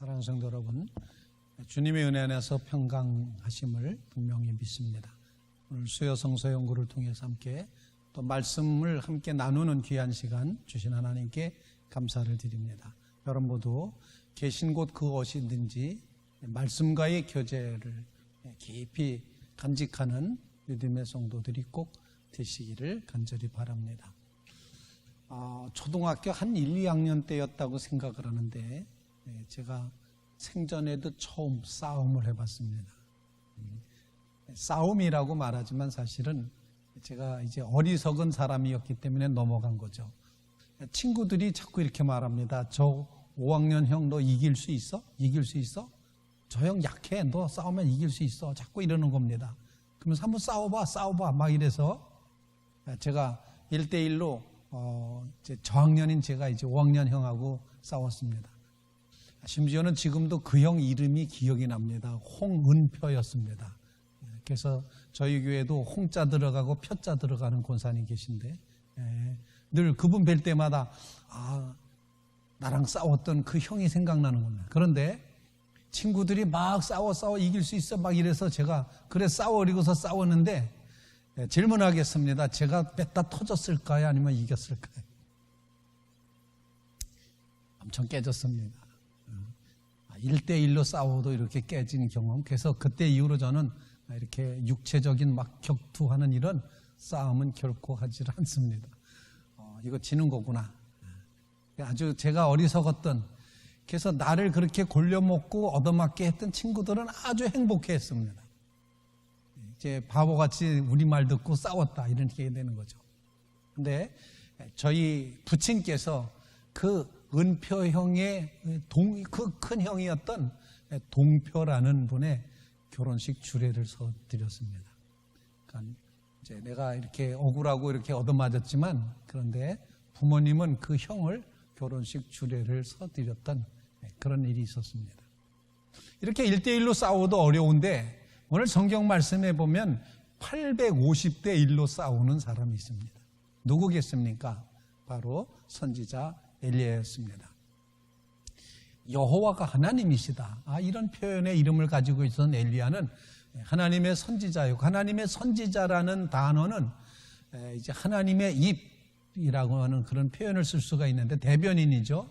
사랑하는 성도 여러분, 주님의 은혜 안에서 평강하심을 분명히 믿습니다. 오늘 수요 성서 연구를 통해서 함께 또 말씀을 함께 나누는 귀한 시간 주신 하나님께 감사를 드립니다. 여러분 모두 계신 곳 그곳이든지 말씀과의 교제를 깊이 간직하는 믿음의 성도들이 꼭 되시기를 간절히 바랍니다. 초등학교 한 1, 2학년 때였다고 생각을 하는데 제가 생전에도 처음 싸움을 해봤습니다. 싸움이라고 말하지만 사실은 제가 이제 어리석은 사람이었기 때문에 넘어간 거죠. 친구들이 자꾸 이렇게 말합니다. 저 5학년 형 너 이길 수 있어? 이길 수 있어? 저 형 약해. 너 싸우면 이길 수 있어. 자꾸 이러는 겁니다. 그러면서 한번 싸워봐 막 이래서 제가 1대1로 이제 저학년인 제가 이제 5학년 형하고 싸웠습니다. 심지어는 지금도 그 형 이름이 기억이 납니다. 홍은표였습니다. 그래서 저희 교회도 홍자 들어가고 표자 들어가는 권사님 계신데 늘 그분 뵐 때마다 나랑 싸웠던 그 형이 생각나는 겁니다. 그런데 친구들이 막 싸워 이길 수 있어 막 이래서 제가 그래 싸워리고서 싸웠는데 질문하겠습니다. 제가 뺐다 터졌을까요? 아니면 이겼을까요? 엄청 깨졌습니다. 1대1로 싸워도 이렇게 깨진 경험. 그래서 그때 이후로 저는 이렇게 육체적인 막 격투하는 이런 싸움은 결코 하지 않습니다. 이거 지는 거구나. 아주 제가 어리석었던, 그래서 나를 그렇게 골려먹고 얻어맞게 했던 친구들은 아주 행복해 했습니다. 이제 바보같이 우리말 듣고 싸웠다 이렇게 되는 거죠. 근데 저희 부친께서 그 은표 형의 그 큰 형이었던 동표라는 분의 결혼식 주례를 서드렸습니다. 그러니까 이제 내가 이렇게 억울하고 이렇게 얻어맞았지만 그런데 부모님은 그 형을 결혼식 주례를 서드렸던 그런 일이 있었습니다. 이렇게 1대1로 싸워도 어려운데 오늘 성경 말씀에 보면 850대 1로 싸우는 사람이 있습니다. 누구겠습니까? 바로 선지자 엘리야였습니다. 여호와가 하나님이시다. 이런 표현의 이름을 가지고 있었던 엘리야는 하나님의 선지자였고, 하나님의 선지자라는 단어는 이제 하나님의 입이라고 하는 그런 표현을 쓸 수가 있는데 대변인이죠.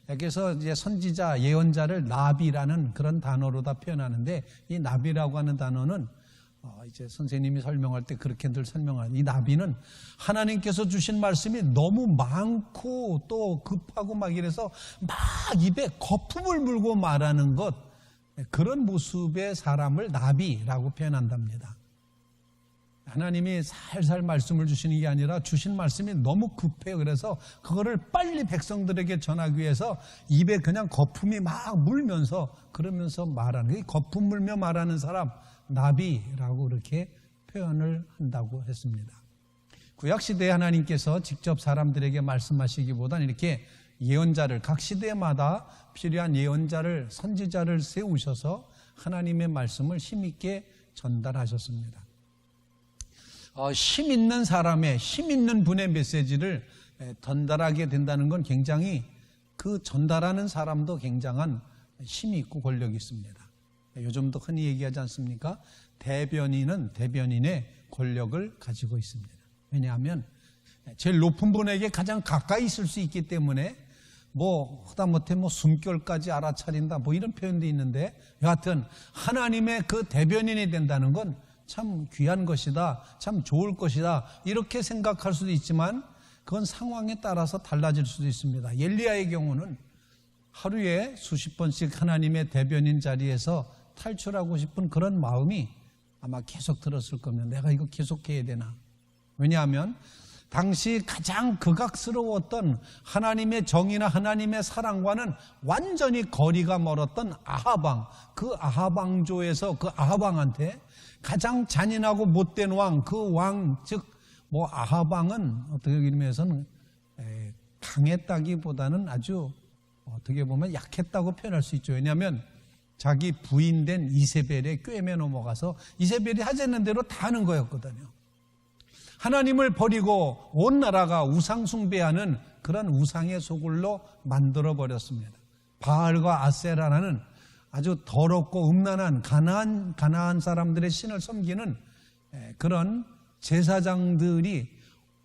그래서 이제 선지자, 예언자를 나비라는 그런 단어로 다 표현하는데 이 나비라고 하는 단어는 이제 선생님이 설명할 때 그렇게 늘 설명하는 이 나비는 하나님께서 주신 말씀이 너무 많고 또 급하고 막 이래서 막 입에 거품을 물고 말하는 것, 그런 모습의 사람을 나비라고 표현한답니다. 하나님이 살살 말씀을 주시는 게 아니라 주신 말씀이 너무 급해요. 그래서 그거를 빨리 백성들에게 전하기 위해서 입에 그냥 거품이 막 물면서 그러면서 말하는, 거품 물며 말하는 사람 나비라고 이렇게 표현을 한다고 했습니다. 구약시대에 하나님께서 직접 사람들에게 말씀하시기보다는 이렇게 예언자를, 각 시대마다 필요한 예언자를, 선지자를 세우셔서 하나님의 말씀을 힘있게 전달하셨습니다. 힘 있는 사람의, 힘 있는 분의 메시지를 전달하게 된다는 건 굉장히 그 전달하는 사람도 굉장한 힘이 있고 권력이 있습니다. 요즘도 흔히 얘기하지 않습니까? 대변인은 대변인의 권력을 가지고 있습니다. 왜냐하면 제일 높은 분에게 가장 가까이 있을 수 있기 때문에 하다못해 숨결까지 알아차린다 이런 표현도 있는데 여하튼 하나님의 그 대변인이 된다는 건 참 귀한 것이다, 참 좋을 것이다 이렇게 생각할 수도 있지만 그건 상황에 따라서 달라질 수도 있습니다. 엘리야의 경우는 하루에 수십 번씩 하나님의 대변인 자리에서 탈출하고 싶은 그런 마음이 아마 계속 들었을 겁니다. 내가 이거 계속해야 되나? 왜냐하면 당시 가장 극악스러웠던 하나님의 정의나 하나님의 사랑과는 완전히 거리가 멀었던 아하방, 그 아하방조에서 그 아하방한테 가장 잔인하고 못된 왕, 그 왕, 즉 아하방은 어떻게 의미에서는 강했다기보다는 아주 어떻게 보면 약했다고 표현할 수 있죠. 왜냐하면 자기 부인된 이세벨의 꾀에 넘어가서 이세벨이 하자는 대로 다 하는 거였거든요. 하나님을 버리고 온 나라가 우상 숭배하는 그런 우상의 소굴로 만들어버렸습니다. 바알과 아세라라는 아주 더럽고 음란한 가나안 사람들의 신을 섬기는 그런 제사장들이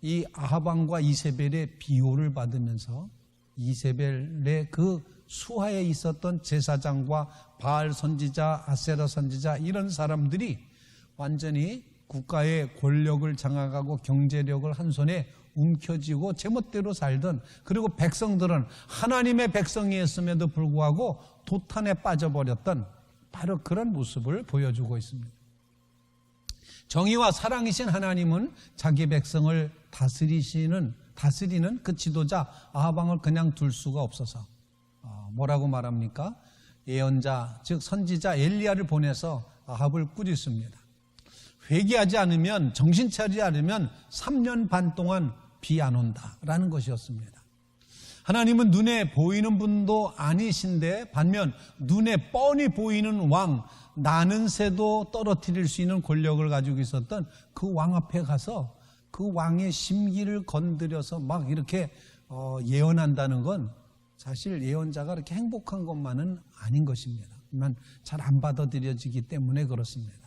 이 아합 왕과 이세벨의 비호를 받으면서 이세벨의 그 수하에 있었던 제사장과 바알 선지자, 아세라 선지자 이런 사람들이 완전히 국가의 권력을 장악하고 경제력을 한 손에 움켜쥐고 제멋대로 살던, 그리고 백성들은 하나님의 백성이었음에도 불구하고 도탄에 빠져버렸던 바로 그런 모습을 보여주고 있습니다. 정의와 사랑이신 하나님은 자기 백성을 다스리는 그 지도자 아합 왕을 그냥 둘 수가 없어서 뭐라고 말합니까? 예언자 즉 선지자 엘리야를 보내서 아합을 꾸짖습니다. 회개하지 않으면, 정신 차리지 않으면 3년 반 동안 비 안 온다라는 것이었습니다. 하나님은 눈에 보이는 분도 아니신데 반면 눈에 뻔히 보이는 왕, 나는 새도 떨어뜨릴 수 있는 권력을 가지고 있었던 그 왕 앞에 가서 그 왕의 심기를 건드려서 막 이렇게 예언한다는 건 사실 예언자가 그렇게 행복한 것만은 아닌 것입니다. 하지만 잘 안 받아들여지기 때문에 그렇습니다.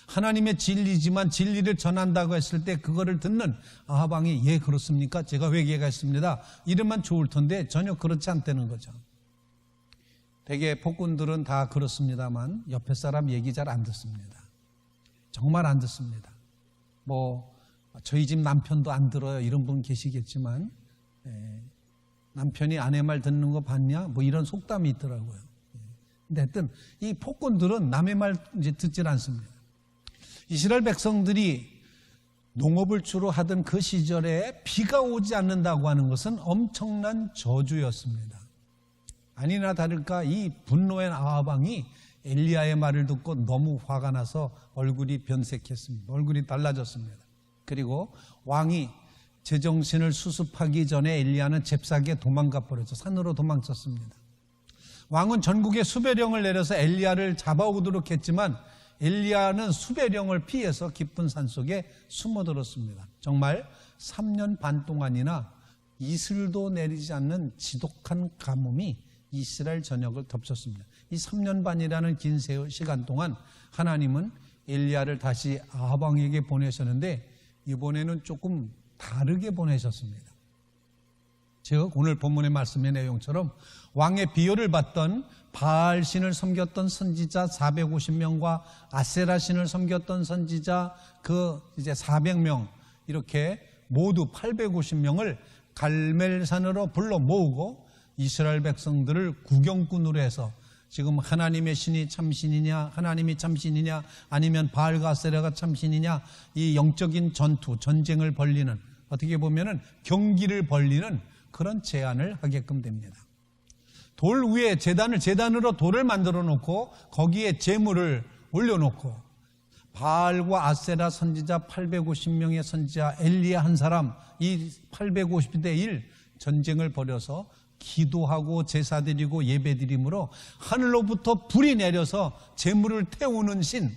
하나님의 진리지만 진리를 전한다고 했을 때 그거를 듣는 아합 왕이 예 그렇습니까? 제가 회개하겠습니다. 이러면 좋을 텐데 전혀 그렇지 않다는 거죠. 대개 폭군들은 다 그렇습니다만 옆에 사람 얘기 잘 안 듣습니다. 정말 안 듣습니다. 저희 집 남편도 안 들어요. 이런 분 계시겠지만 남편이 아내 말 듣는 거 봤냐? 이런 속담이 있더라고요. 근데 하여튼 이 폭군들은 남의 말 이제 듣질 않습니다. 이스라엘 백성들이 농업을 주로 하던 그 시절에 비가 오지 않는다고 하는 것은 엄청난 저주였습니다. 아니나 다를까 이 분노의 아합 왕이 엘리야의 말을 듣고 너무 화가 나서 얼굴이 변색했습니다. 얼굴이 달라졌습니다. 그리고 왕이 제정신을 수습하기 전에 엘리야는 잽싸게 도망가 버렸죠. 산으로 도망쳤습니다. 왕은 전국에 수배령을 내려서 엘리야를 잡아오도록 했지만 엘리야는 수배령을 피해서 깊은 산속에 숨어들었습니다. 정말 3년 반 동안이나 이슬도 내리지 않는 지독한 가뭄이 이스라엘 전역을 덮쳤습니다. 이 3년 반이라는 긴 시간 동안 하나님은 엘리야를 다시 아합 왕에게 보내셨는데 이번에는 조금 다르게 보내셨습니다. 즉 오늘 본문의 말씀의 내용처럼 왕의 비호를 받던 바알 신을 섬겼던 선지자 450명과 아세라 신을 섬겼던 선지자 이제 400명, 이렇게 모두 850명을 갈멜산으로 불러 모으고 이스라엘 백성들을 구경꾼으로 해서 지금 하나님의 신이 참신이냐, 하나님이 참신이냐, 아니면 바알과 아세라가 참신이냐, 이 영적인 전쟁을 벌리는, 어떻게 보면은 경기를 벌리는 그런 제안을 하게끔 됩니다. 돌 위에 제단으로 돌을 만들어 놓고 거기에 제물을 올려놓고 바알과 아세라 선지자 850명의 선지자 엘리야 한 사람, 이 850대 1 전쟁을 벌여서 기도하고 제사 드리고 예배 드림으로 하늘로부터 불이 내려서 제물을 태우는 신,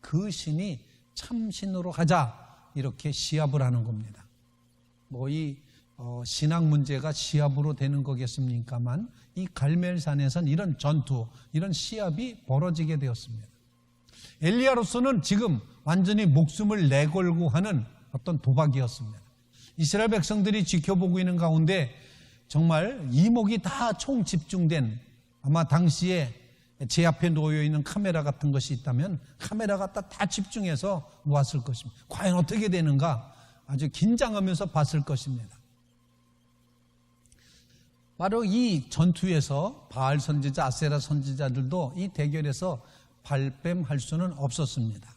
그 신이 참신으로 하자, 이렇게 시합을 하는 겁니다. 신앙 문제가 시합으로 되는 거겠습니까만 이 갈멜산에선 이런 전투, 이런 시합이 벌어지게 되었습니다. 엘리야로서는 지금 완전히 목숨을 내걸고 하는 어떤 도박이었습니다. 이스라엘 백성들이 지켜보고 있는 가운데 정말 이목이 다 총 집중된, 아마 당시에 제 앞에 놓여있는 카메라 같은 것이 있다면 카메라가 다 집중해서 놓았을 것입니다. 과연 어떻게 되는가 아주 긴장하면서 봤을 것입니다. 바로 이 전투에서 바알 선지자, 아세라 선지자들도 이 대결에서 발뺌할 수는 없었습니다.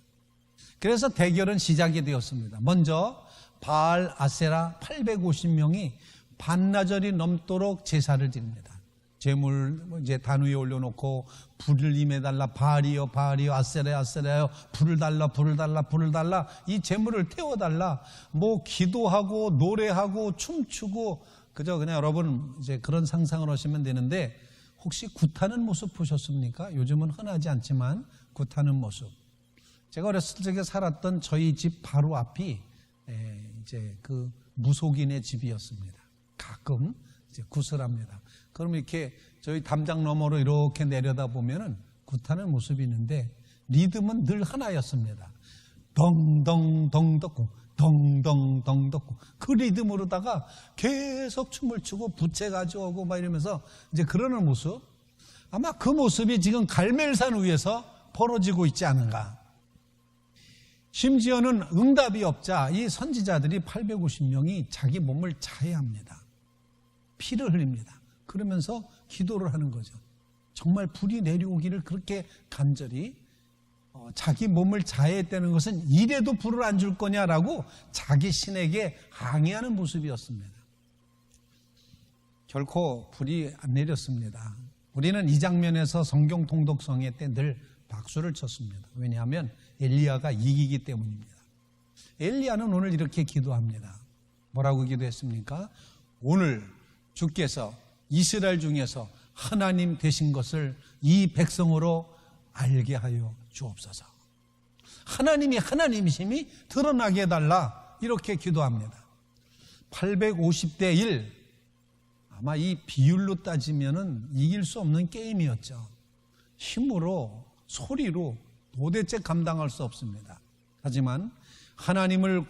그래서 대결은 시작이 되었습니다. 먼저 바알, 아세라 850명이 반나절이 넘도록 제사를 드립니다. 제물 이제 단 위에 올려놓고 불을 임해달라, 바알이요 바알이요, 아세라요 아세라요, 불을 달라 불을 달라 불을 달라, 이 제물을 태워달라, 기도하고 노래하고 춤추고, 그냥 여러분 이제 그런 상상을 하시면 되는데, 혹시 굿하는 모습 보셨습니까? 요즘은 흔하지 않지만 굿하는 모습. 제가 어렸을 적에 살았던 저희 집 바로 앞이 이제 그 무속인의 집이었습니다. 가끔 이제 굿을 합니다. 그럼 이렇게 저희 담장 너머로 이렇게 내려다 보면은 굿하는 모습이 있는데 리듬은 늘 하나였습니다. 덩덩덩 덕고 덩덩덩 덕고 그 리듬으로다가 계속 춤을 추고 부채 가져오고 막 이러면서 이제 그러는 모습, 아마 그 모습이 지금 갈멜산 위에서 벌어지고 있지 않은가. 심지어는 응답이 없자 이 선지자들이 850명이 자기 몸을 자해합니다. 피를 흘립니다. 그러면서 기도를 하는 거죠. 정말 불이 내려오기를 그렇게 간절히 자기 몸을 자해했다는 것은 이래도 불을 안 줄 거냐라고 자기 신에게 항의하는 모습이었습니다. 결코 불이 안 내렸습니다. 우리는 이 장면에서 성경 통독성회 때 늘 박수를 쳤습니다. 왜냐하면 엘리야가 이기기 때문입니다. 엘리야는 오늘 이렇게 기도합니다. 뭐라고 기도했습니까? 오늘 주께서 이스라엘 중에서 하나님 되신 것을 이 백성으로 알게 하여 주옵소서. 하나님이 하나님이심이 드러나게 해달라, 이렇게 기도합니다. 850대 1, 아마 이 비율로 따지면은 이길 수 없는 게임이었죠. 힘으로, 소리로 도대체 감당할 수 없습니다. 하지만 하나님을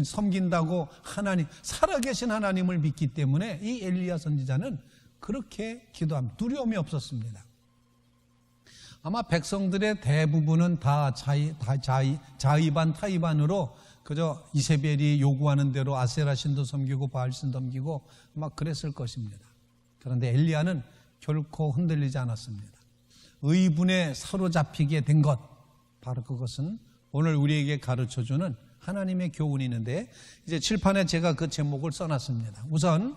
섬긴다고 하나님, 살아계신 하나님을 믿기 때문에 이 엘리야 선지자는 그렇게 기도합니다. 두려움이 없었습니다. 아마 백성들의 대부분은 다 자의반 타의반으로 그저 이세벨이 요구하는 대로 아세라 신도 섬기고 바알 신도 섬기고 막 그랬을 것입니다. 그런데 엘리야는 결코 흔들리지 않았습니다. 의분에 사로잡히게 된 것, 바로 그것은 오늘 우리에게 가르쳐주는 하나님의 교훈이 있는데, 이제 칠판에 제가 그 제목을 써놨습니다. 우선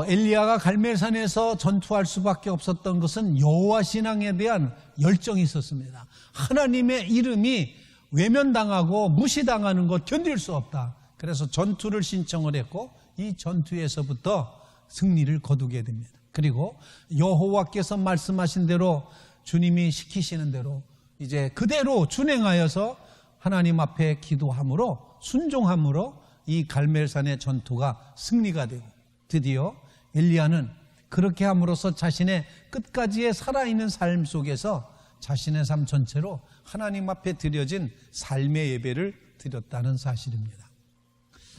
엘리야가 갈멜산에서 전투할 수밖에 없었던 것은 여호와 신앙에 대한 열정이 있었습니다. 하나님의 이름이 외면당하고 무시당하는 것 견딜 수 없다. 그래서 전투를 신청을 했고 이 전투에서부터 승리를 거두게 됩니다. 그리고 여호와께서 말씀하신 대로, 주님이 시키시는 대로 이제 그대로 준행하여서 하나님 앞에 기도함으로, 순종함으로 이 갈멜산의 전투가 승리가 되고, 드디어 엘리야는 그렇게 함으로써 자신의 끝까지의 살아있는 삶 속에서 자신의 삶 전체로 하나님 앞에 드려진 삶의 예배를 드렸다는 사실입니다.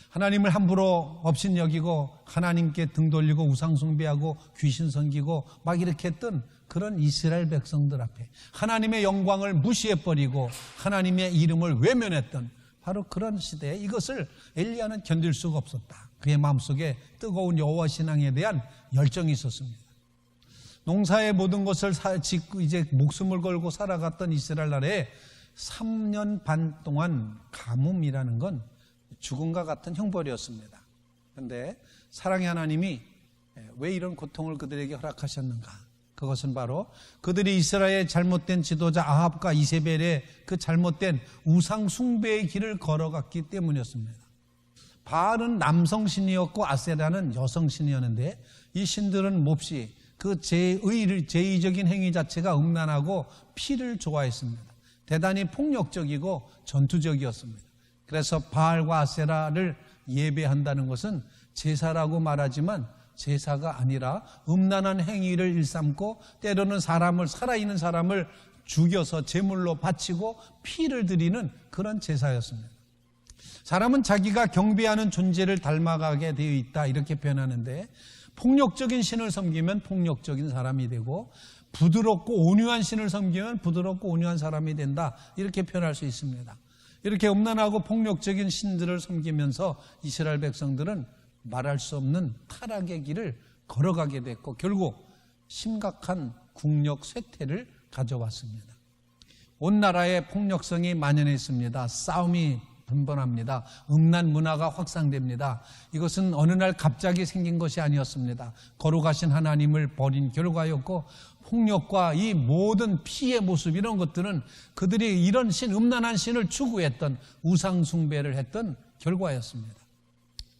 하나님을 함부로 업신여기고 하나님께 등 돌리고 우상 숭배하고 귀신 섬기고 막 이렇게 했던 그런 이스라엘 백성들 앞에 하나님의 영광을 무시해버리고 하나님의 이름을 외면했던 바로 그런 시대에 이것을 엘리야는 견딜 수가 없었다. 그의 마음속에 뜨거운 여호와 신앙에 대한 열정이 있었습니다. 농사의 모든 것을 짓고 이제 목숨을 걸고 살아갔던 이스라엘 나라에 3년 반 동안 가뭄이라는 건 죽음과 같은 형벌이었습니다. 그런데 사랑의 하나님이 왜 이런 고통을 그들에게 허락하셨는가? 그것은 바로 그들이 이스라엘의 잘못된 지도자 아합과 이세벨의 그 잘못된 우상 숭배의 길을 걸어갔기 때문이었습니다. 바알은 남성신이었고 아세라는 여성신이었는데 이 신들은 몹시 그 제의적인 행위 자체가 음란하고 피를 좋아했습니다. 대단히 폭력적이고 전투적이었습니다. 그래서 바알과 아세라를 예배한다는 것은 제사라고 말하지만 제사가 아니라 음란한 행위를 일삼고 때로는 살아있는 사람을 죽여서 제물로 바치고 피를 드리는 그런 제사였습니다. 사람은 자기가 경배하는 존재를 닮아가게 되어 있다, 이렇게 표현하는데, 폭력적인 신을 섬기면 폭력적인 사람이 되고 부드럽고 온유한 신을 섬기면 부드럽고 온유한 사람이 된다, 이렇게 표현할 수 있습니다. 이렇게 음란하고 폭력적인 신들을 섬기면서 이스라엘 백성들은 말할 수 없는 타락의 길을 걸어가게 됐고 결국 심각한 국력 쇠퇴를 가져왔습니다. 온 나라에 폭력성이 만연했습니다. 싸움이 분분합니다. 음란 문화가 확산됩니다. 이것은 어느 날 갑자기 생긴 것이 아니었습니다. 거룩하신 하나님을 버린 결과였고, 폭력과 이 모든 피의 모습, 이런 것들은 그들이 이런 음란한 신을 추구했던 우상 숭배를 했던 결과였습니다.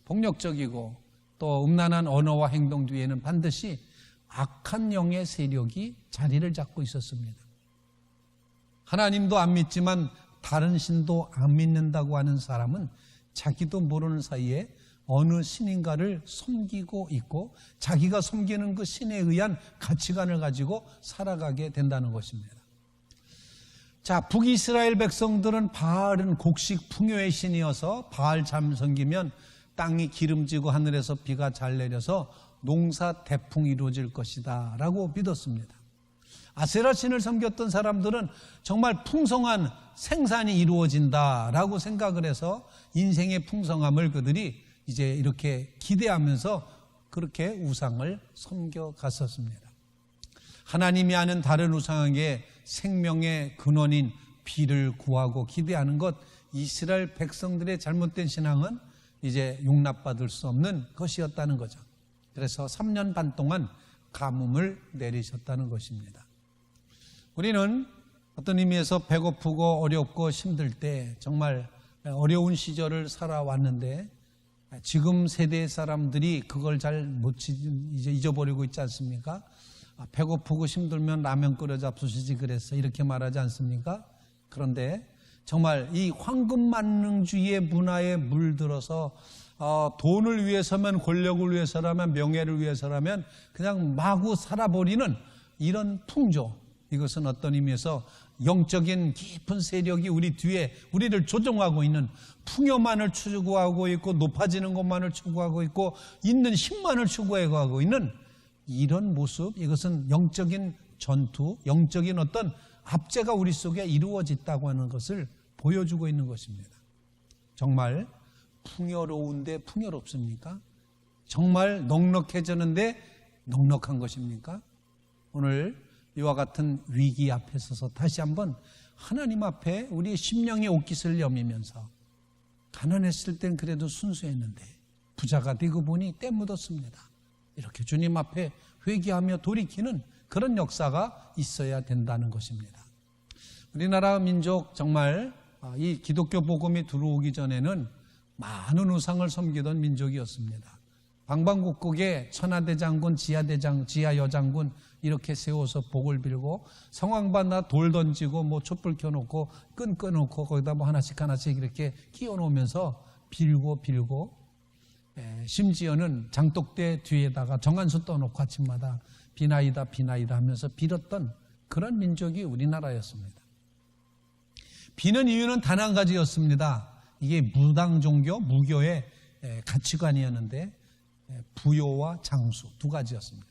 폭력적이고 또 음란한 언어와 행동 뒤에는 반드시 악한 영의 세력이 자리를 잡고 있었습니다. 하나님도 안 믿지만 다른 신도 안 믿는다고 하는 사람은 자기도 모르는 사이에 어느 신인가를 섬기고 있고 자기가 섬기는 그 신에 의한 가치관을 가지고 살아가게 된다는 것입니다. 자, 북이스라엘 백성들은 바알은 곡식 풍요의 신이어서 바알 잘 섬기면 땅이 기름지고 하늘에서 비가 잘 내려서 농사 대풍이 이루어질 것이다 라고 믿었습니다. 아세라 신을 섬겼던 사람들은 정말 풍성한 생산이 이루어진다라고 생각을 해서 인생의 풍성함을 그들이 이제 이렇게 기대하면서 그렇게 우상을 섬겨갔었습니다. 하나님이 아는 다른 우상에게 생명의 근원인 비를 구하고 기대하는 것, 이스라엘 백성들의 잘못된 신앙은 이제 용납받을 수 없는 것이었다는 거죠. 그래서 3년 반 동안 가뭄을 내리셨다는 것입니다. 우리는 어떤 의미에서 배고프고 어렵고 힘들 때 정말 어려운 시절을 살아왔는데 지금 세대의 사람들이 그걸 잘 이제 잊어버리고 있지 않습니까? 배고프고 힘들면 라면 끓여 잡수시지 그랬어 이렇게 말하지 않습니까? 그런데 정말 이 황금만능주의의 문화에 물들어서 돈을 위해서면, 권력을 위해서라면, 명예를 위해서라면 그냥 마구 살아버리는 이런 풍조, 이것은 어떤 의미에서 영적인 깊은 세력이 우리 뒤에 우리를 조종하고 있는, 풍요만을 추구하고 있고 높아지는 것만을 추구하고 있고 있는 힘만을 추구하고 있는 이런 모습, 이것은 영적인 전투, 영적인 어떤 압제가 우리 속에 이루어졌다고 하는 것을 보여주고 있는 것입니다. 정말 풍요로운데 풍요롭습니까? 정말 넉넉해졌는데 넉넉한 것입니까? 오늘 이와 같은 위기 앞에 서서 다시 한번 하나님 앞에 우리의 심령의 옷깃을 여미면서, 가난했을 땐 그래도 순수했는데 부자가 되고 보니 때 묻었습니다, 이렇게 주님 앞에 회개하며 돌이키는 그런 역사가 있어야 된다는 것입니다. 우리나라 민족 정말 이 기독교 복음이 들어오기 전에는 많은 우상을 섬기던 민족이었습니다. 방방곡곡에 천하대장군, 지하여장군 이렇게 세워서 복을 빌고, 성황받나 돌 던지고 뭐 촛불 켜놓고 끈 꺼놓고 거기다 뭐 하나씩 이렇게 끼워놓으면서 빌고 심지어는 장독대 뒤에다가 정한수 떠놓고 아침마다 비나이다 하면서 빌었던 그런 민족이 우리나라였습니다. 비는 이유는 단 한 가지였습니다. 이게 무당 종교, 무교의 가치관이었는데 부요와 장수 두 가지였습니다.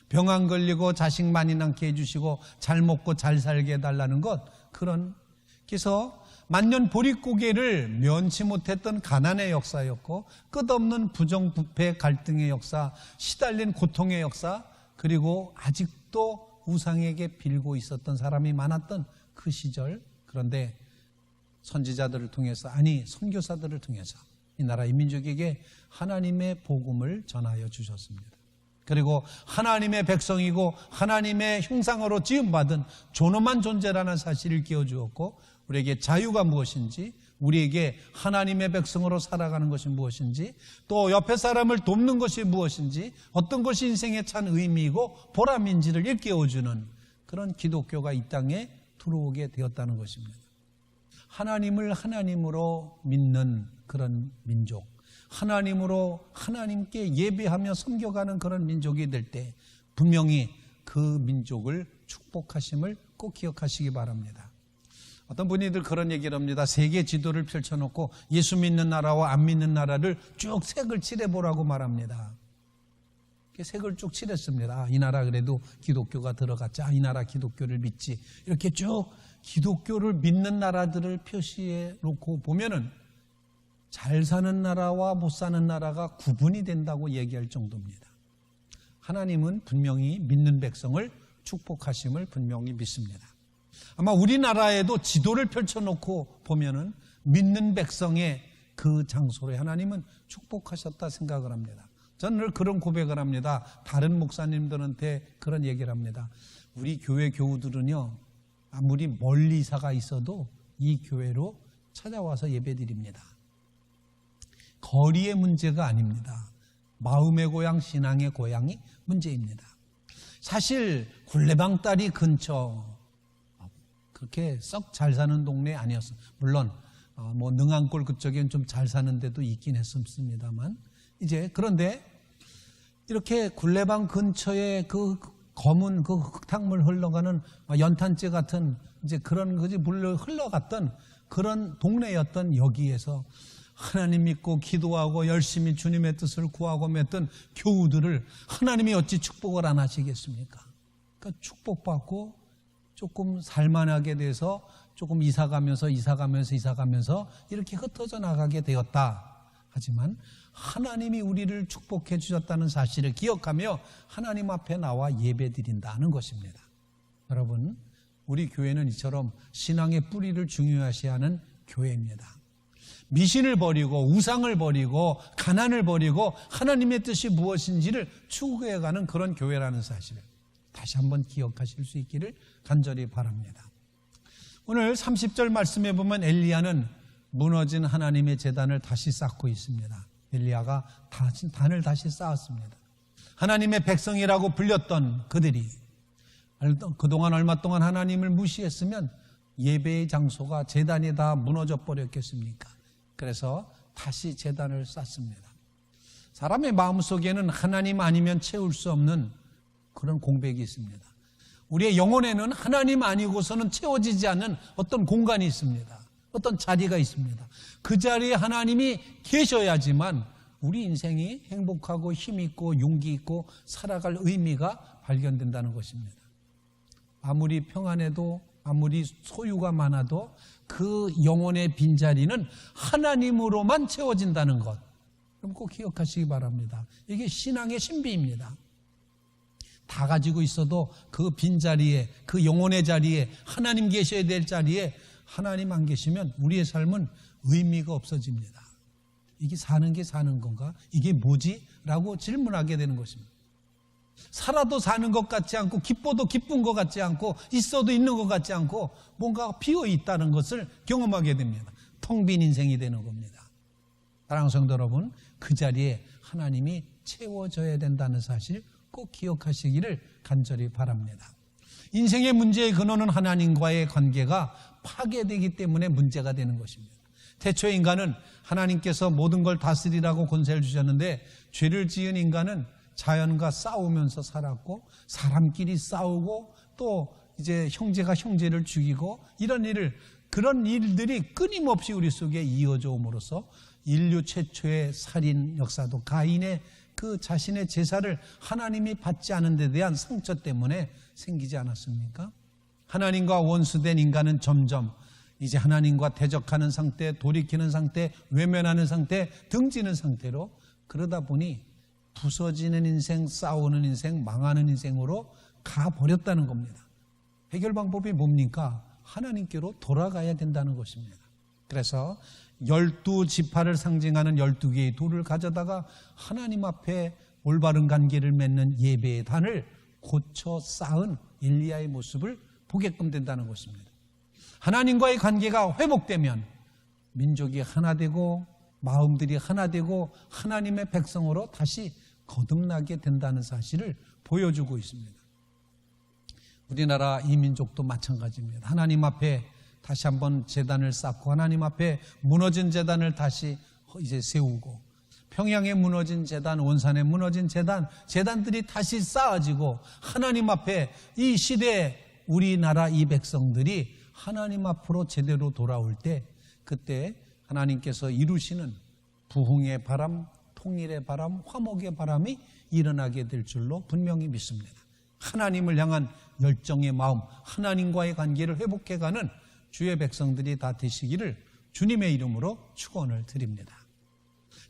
병 안 걸리고 자식 많이 낳게 해주시고 잘 먹고 잘 살게 해달라는 것, 그래서 만년 보릿고개를 면치 못했던 가난의 역사였고, 끝없는 부정부패 갈등의 역사, 시달린 고통의 역사, 그리고 아직도 우상에게 빌고 있었던 사람이 많았던 그 시절. 그런데 선지자들을 통해서, 선교사들을 통해서 이 나라 이 민족에게 하나님의 복음을 전하여 주셨습니다. 그리고 하나님의 백성이고 하나님의 형상으로 지음받은 존엄한 존재라는 사실을 끼워주었고, 우리에게 자유가 무엇인지, 우리에게 하나님의 백성으로 살아가는 것이 무엇인지, 또 옆에 사람을 돕는 것이 무엇인지, 어떤 것이 인생의 참 의미이고 보람인지를 일깨워주는 그런 기독교가 이 땅에 들어오게 되었다는 것입니다. 하나님을 하나님으로 믿는 그런 민족, 하나님께 예배하며 섬겨가는 그런 민족이 될 때 분명히 그 민족을 축복하심을 꼭 기억하시기 바랍니다. 어떤 분이들 그런 얘기를 합니다. 세계 지도를 펼쳐놓고 예수 믿는 나라와 안 믿는 나라를 쭉 색을 칠해보라고 말합니다. 색을 쭉 칠했습니다. 이 나라 그래도 기독교가 들어갔지, 이 나라 기독교를 믿지, 이렇게 쭉 기독교를 믿는 나라들을 표시해 놓고 보면은 잘 사는 나라와 못 사는 나라가 구분이 된다고 얘기할 정도입니다. 하나님은 분명히 믿는 백성을 축복하심을 분명히 믿습니다. 아마 우리나라에도 지도를 펼쳐놓고 보면은 믿는 백성의 그 장소로 하나님은 축복하셨다 생각을 합니다. 저는 늘 그런 고백을 합니다. 다른 목사님들한테 그런 얘기를 합니다. 우리 교회 교우들은요, 아무리 멀리 이사가 있어도 이 교회로 찾아와서 예배드립니다. 거리의 문제가 아닙니다. 마음의 고향, 신앙의 고향이 문제입니다. 사실 굴레방다리 근처 그렇게 썩 잘 사는 동네 아니었어요. 물론 뭐 능안골 그쪽엔 좀 잘 사는 데도 있긴 했습니다만, 이제 그런데 이렇게 굴레방 근처에 그 검은 그 흙탕물 흘러가는 연탄재 같은 이제 그런 것이 물로 흘러갔던 그런 동네였던 여기에서 하나님 믿고 기도하고 열심히 주님의 뜻을 구하고 맺던 교우들을 하나님이 어찌 축복을 안 하시겠습니까? 그러니까 축복받고 조금 살만하게 돼서 조금 이사가면서 이렇게 흩어져 나가게 되었다. 하지만 하나님이 우리를 축복해 주셨다는 사실을 기억하며 하나님 앞에 나와 예배드린다는 것입니다. 여러분, 우리 교회는 이처럼 신앙의 뿌리를 중요시 하는 교회입니다. 미신을 버리고 우상을 버리고 가난을 버리고 하나님의 뜻이 무엇인지를 추구해가는 그런 교회라는 사실을 다시 한번 기억하실 수 있기를 간절히 바랍니다. 오늘 30절 말씀에 보면 엘리야는 무너진 하나님의 제단을 다시 쌓고 있습니다. 엘리야가 단을 다시 쌓았습니다. 하나님의 백성이라고 불렸던 그들이 그동안 얼마 동안 하나님을 무시했으면 예배의 장소가 제단이 다 무너져 버렸겠습니까? 그래서 다시 제단을 쌓습니다. 사람의 마음속에는 하나님 아니면 채울 수 없는 그런 공백이 있습니다. 우리의 영혼에는 하나님 아니고서는 채워지지 않는 어떤 공간이 있습니다. 어떤 자리가 있습니다. 그 자리에 하나님이 계셔야지만 우리 인생이 행복하고 힘있고 용기 있고 살아갈 의미가 발견된다는 것입니다. 아무리 평안해도 아무리 소유가 많아도 그 영혼의 빈자리는 하나님으로만 채워진다는 것. 그럼 꼭 기억하시기 바랍니다. 이게 신앙의 신비입니다. 다 가지고 있어도 그 빈자리에, 그 영혼의 자리에, 하나님 계셔야 될 자리에 하나님 안 계시면 우리의 삶은 의미가 없어집니다. 이게 사는 게 사는 건가? 이게 뭐지? 라고 질문하게 되는 것입니다. 살아도 사는 것 같지 않고 기뻐도 기쁜 것 같지 않고 있어도 있는 것 같지 않고 뭔가 비어 있다는 것을 경험하게 됩니다. 텅 빈 인생이 되는 겁니다. 사랑하는 성도 여러분, 그 자리에 하나님이 채워져야 된다는 사실 꼭 기억하시기를 간절히 바랍니다. 인생의 문제의 근원은 하나님과의 관계가 파괴되기 때문에 문제가 되는 것입니다. 태초에 인간은 하나님께서 모든 걸 다스리라고 권세를 주셨는데 죄를 지은 인간은 자연과 싸우면서 살았고 사람끼리 싸우고 또 이제 형제가 형제를 죽이고 그런 일들이 끊임없이 우리 속에 이어져 옴으로써 인류 최초의 살인 역사도 가인의 그 자신의 제사를 하나님이 받지 않은 데 대한 상처 때문에 생기지 않았습니까? 하나님과 원수된 인간은 점점 이제 하나님과 대적하는 상태, 돌이키는 상태, 외면하는 상태, 등지는 상태로 그러다 보니 부서지는 인생, 싸우는 인생, 망하는 인생으로 가버렸다는 겁니다. 해결 방법이 뭡니까? 하나님께로 돌아가야 된다는 것입니다. 그래서 12지파를 상징하는 12개의 돌을 가져다가 하나님 앞에 올바른 관계를 맺는 예배의 단을 고쳐 쌓은 엘리야의 모습을 보게끔 된다는 것입니다. 하나님과의 관계가 회복되면 민족이 하나 되고 마음들이 하나 되고 하나님의 백성으로 다시 거듭나게 된다는 사실을 보여주고 있습니다. 우리나라 이민족도 마찬가지입니다. 하나님 앞에 다시 한번 제단을 쌓고 하나님 앞에 무너진 제단을 다시 이제 세우고 평양에 무너진 제단, 원산에 무너진 제단들이 다시 쌓아지고 하나님 앞에 이 시대에 우리나라 이 백성들이 하나님 앞으로 제대로 돌아올 때 그때 하나님께서 이루시는 부흥의 바람, 통일의 바람, 화목의 바람이 일어나게 될 줄로 분명히 믿습니다. 하나님을 향한 열정의 마음, 하나님과의 관계를 회복해가는 주의 백성들이 다 되시기를 주님의 이름으로 축원을 드립니다.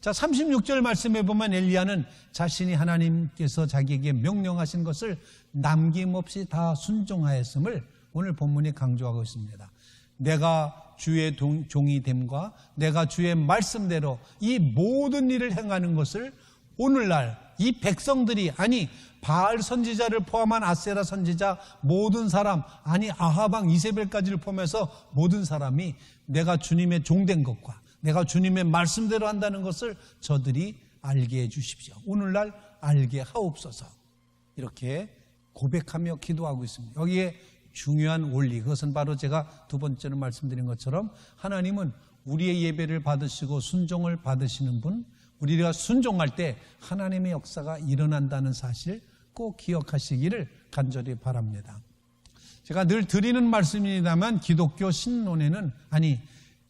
자, 36절 말씀에 보면 엘리야는 자신이 하나님께서 자기에게 명령하신 것을 남김없이 다 순종하였음을 오늘 본문이 강조하고 있습니다. 내가 주의 종이 됨과 내가 주의 말씀대로 이 모든 일을 행하는 것을 오늘날 이 백성들이 아니 바알 선지자를 포함한 아세라 선지자 모든 사람 아니 아하방 이세벨까지를 포함해서 모든 사람이 내가 주님의 종된 것과 내가 주님의 말씀대로 한다는 것을 저들이 알게 해 주십시오. 오늘날 알게 하옵소서. 이렇게 고백하며 기도하고 있습니다. 여기에 중요한 원리, 그것은 바로 제가 두 번째로 말씀드린 것처럼 하나님은 우리의 예배를 받으시고 순종을 받으시는 분, 우리가 순종할 때 하나님의 역사가 일어난다는 사실 꼭 기억하시기를 간절히 바랍니다. 제가 늘 드리는 말씀입니다만 기독교 신론에는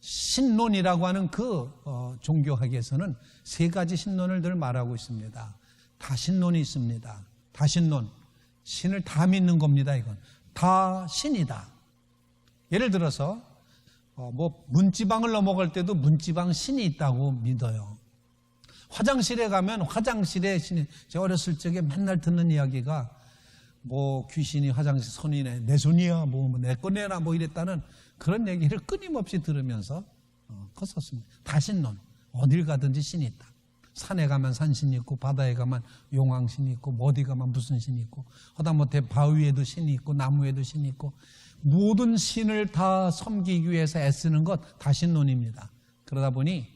신론이라고 하는 그 종교학에서는 세 가지 신론을 늘 말하고 있습니다. 다신론이 있습니다. 다신론, 신을 다 믿는 겁니다. 이건 다 신이다. 예를 들어서 문지방을 넘어갈 때도 문지방 신이 있다고 믿어요. 화장실에 가면 화장실에 신이, 제가 어렸을 적에 맨날 듣는 이야기가 귀신이 화장실 손이네, 내 손이야, 내 꺼내라 이랬다는 그런 얘기를 끊임없이 들으면서 컸었습니다. 다신론, 어딜 가든지 신이 있다. 산에 가면 산신이 있고, 바다에 가면 용왕신이 있고, 어디 가면 무슨 신이 있고, 하다못해 바위에도 신이 있고, 나무에도 신이 있고, 모든 신을 다 섬기기 위해서 애쓰는 것 다신론입니다. 그러다 보니